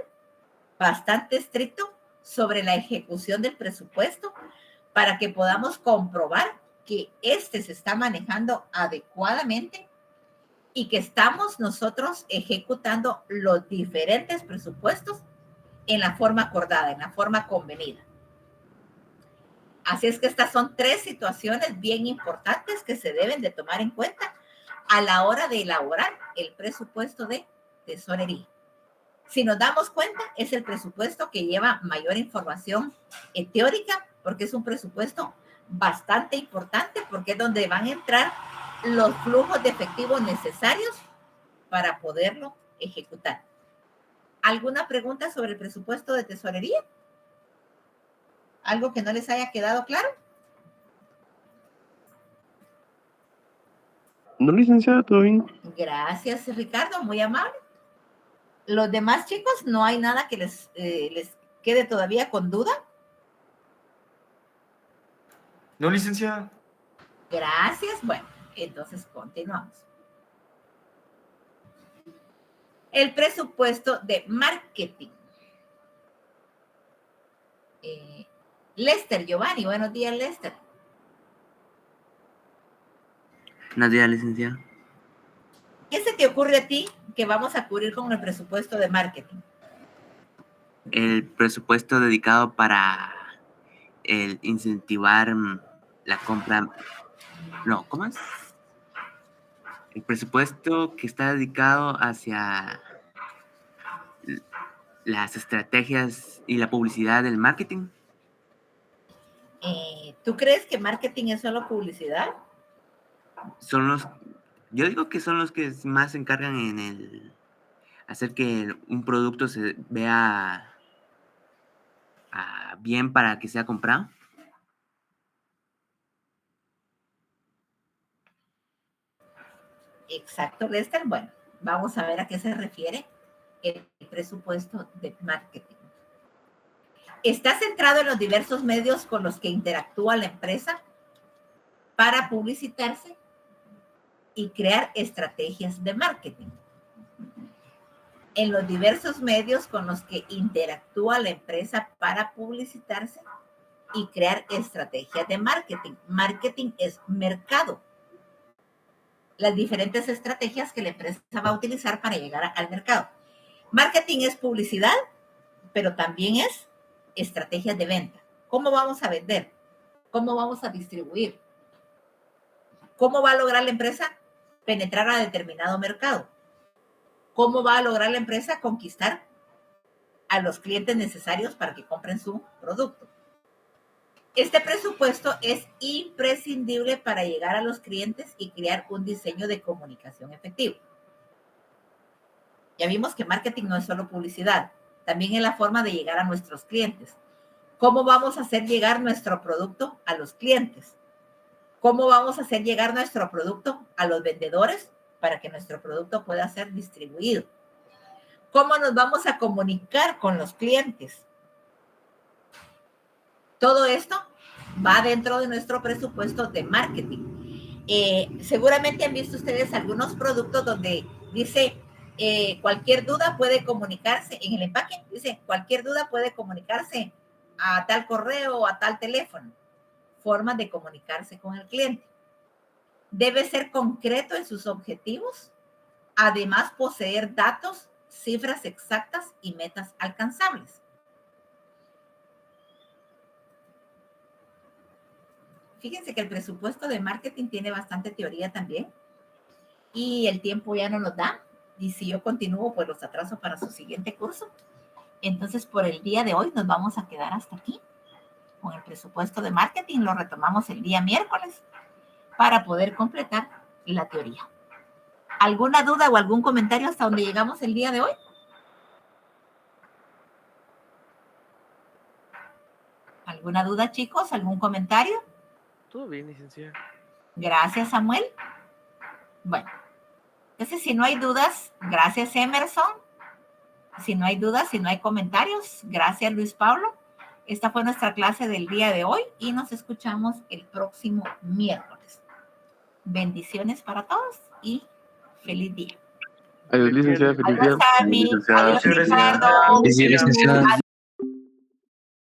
bastante estricto sobre la ejecución del presupuesto para que podamos comprobar que este se está manejando adecuadamente y que estamos nosotros ejecutando los diferentes presupuestos en la forma acordada, en la forma convenida. Así es que estas son 3 situaciones bien importantes que se deben de tomar en cuenta a la hora de elaborar el presupuesto de tesorería. Si nos damos cuenta, es el presupuesto que lleva mayor información teórica, porque es un presupuesto bastante importante, porque es donde van a entrar los flujos de efectivo necesarios para poderlo ejecutar. ¿Alguna pregunta sobre el presupuesto de tesorería? ¿Algo que no les haya quedado claro? No, licenciada, todo bien. Gracias, Ricardo, muy amable. Los demás chicos, ¿no hay nada que les quede todavía con duda? No, licenciada. Gracias. Bueno, entonces continuamos. El presupuesto de marketing. Lester, Giovanni, buenos días, Lester. Buenos días, licenciada. ¿Qué se te ocurre a ti que vamos a cubrir con el presupuesto de marketing? El presupuesto dedicado para el incentivar la compra. No, ¿cómo es? El presupuesto que está dedicado hacia las estrategias y la publicidad del marketing. ¿Tú crees que marketing es solo publicidad? Yo digo que son los que más se encargan en el hacer que un producto se vea bien para que sea comprado. Exacto, Lester. Bueno, vamos a ver a qué se refiere el presupuesto de marketing. Está centrado en los diversos medios con los que interactúa la empresa para publicitarse y crear estrategias de marketing. En los diversos medios con los que interactúa la empresa para publicitarse y crear estrategias de marketing. Marketing es mercado. Las diferentes estrategias que la empresa va a utilizar para llegar al mercado. Marketing es publicidad, pero también es estrategias de venta. ¿Cómo vamos a vender? ¿Cómo vamos a distribuir? ¿Cómo va a lograr la empresa penetrar a determinado mercado? ¿Cómo va a lograr la empresa conquistar a los clientes necesarios para que compren su producto? Este presupuesto es imprescindible para llegar a los clientes y crear un diseño de comunicación efectivo. Ya vimos que marketing no es solo publicidad, también es la forma de llegar a nuestros clientes. ¿Cómo vamos a hacer llegar nuestro producto a los clientes? ¿Cómo vamos a hacer llegar nuestro producto a los vendedores para que nuestro producto pueda ser distribuido? ¿Cómo nos vamos a comunicar con los clientes? Todo esto va dentro de nuestro presupuesto de marketing. Seguramente han visto ustedes algunos productos donde dice cualquier duda puede comunicarse, en el empaque dice cualquier duda puede comunicarse a tal correo o a tal teléfono. Formas de comunicarse con el cliente. Debe ser concreto en sus objetivos, además poseer datos, cifras exactas y metas alcanzables. Fíjense que el presupuesto de marketing tiene bastante teoría también y el tiempo ya no nos da. Y si yo continúo, pues los atraso para su siguiente curso. Entonces, por el día de hoy nos vamos a quedar hasta aquí con el presupuesto de marketing. Lo retomamos el día miércoles para poder completar la teoría. ¿Alguna duda o algún comentario hasta donde llegamos el día de hoy? ¿Alguna duda, chicos? ¿Algún comentario? Todo bien, licenciada. Gracias, Samuel. Bueno, entonces si no hay dudas, gracias, Emerson. Si no hay dudas, si no hay comentarios, gracias, Luis Pablo. Esta fue nuestra clase del día de hoy y nos escuchamos el próximo miércoles. Bendiciones para todos y Feliz día. Adiós, licenciada. Feliz día. Adiós, Sammy. Adiós, Ricardo. Sí, licenciada.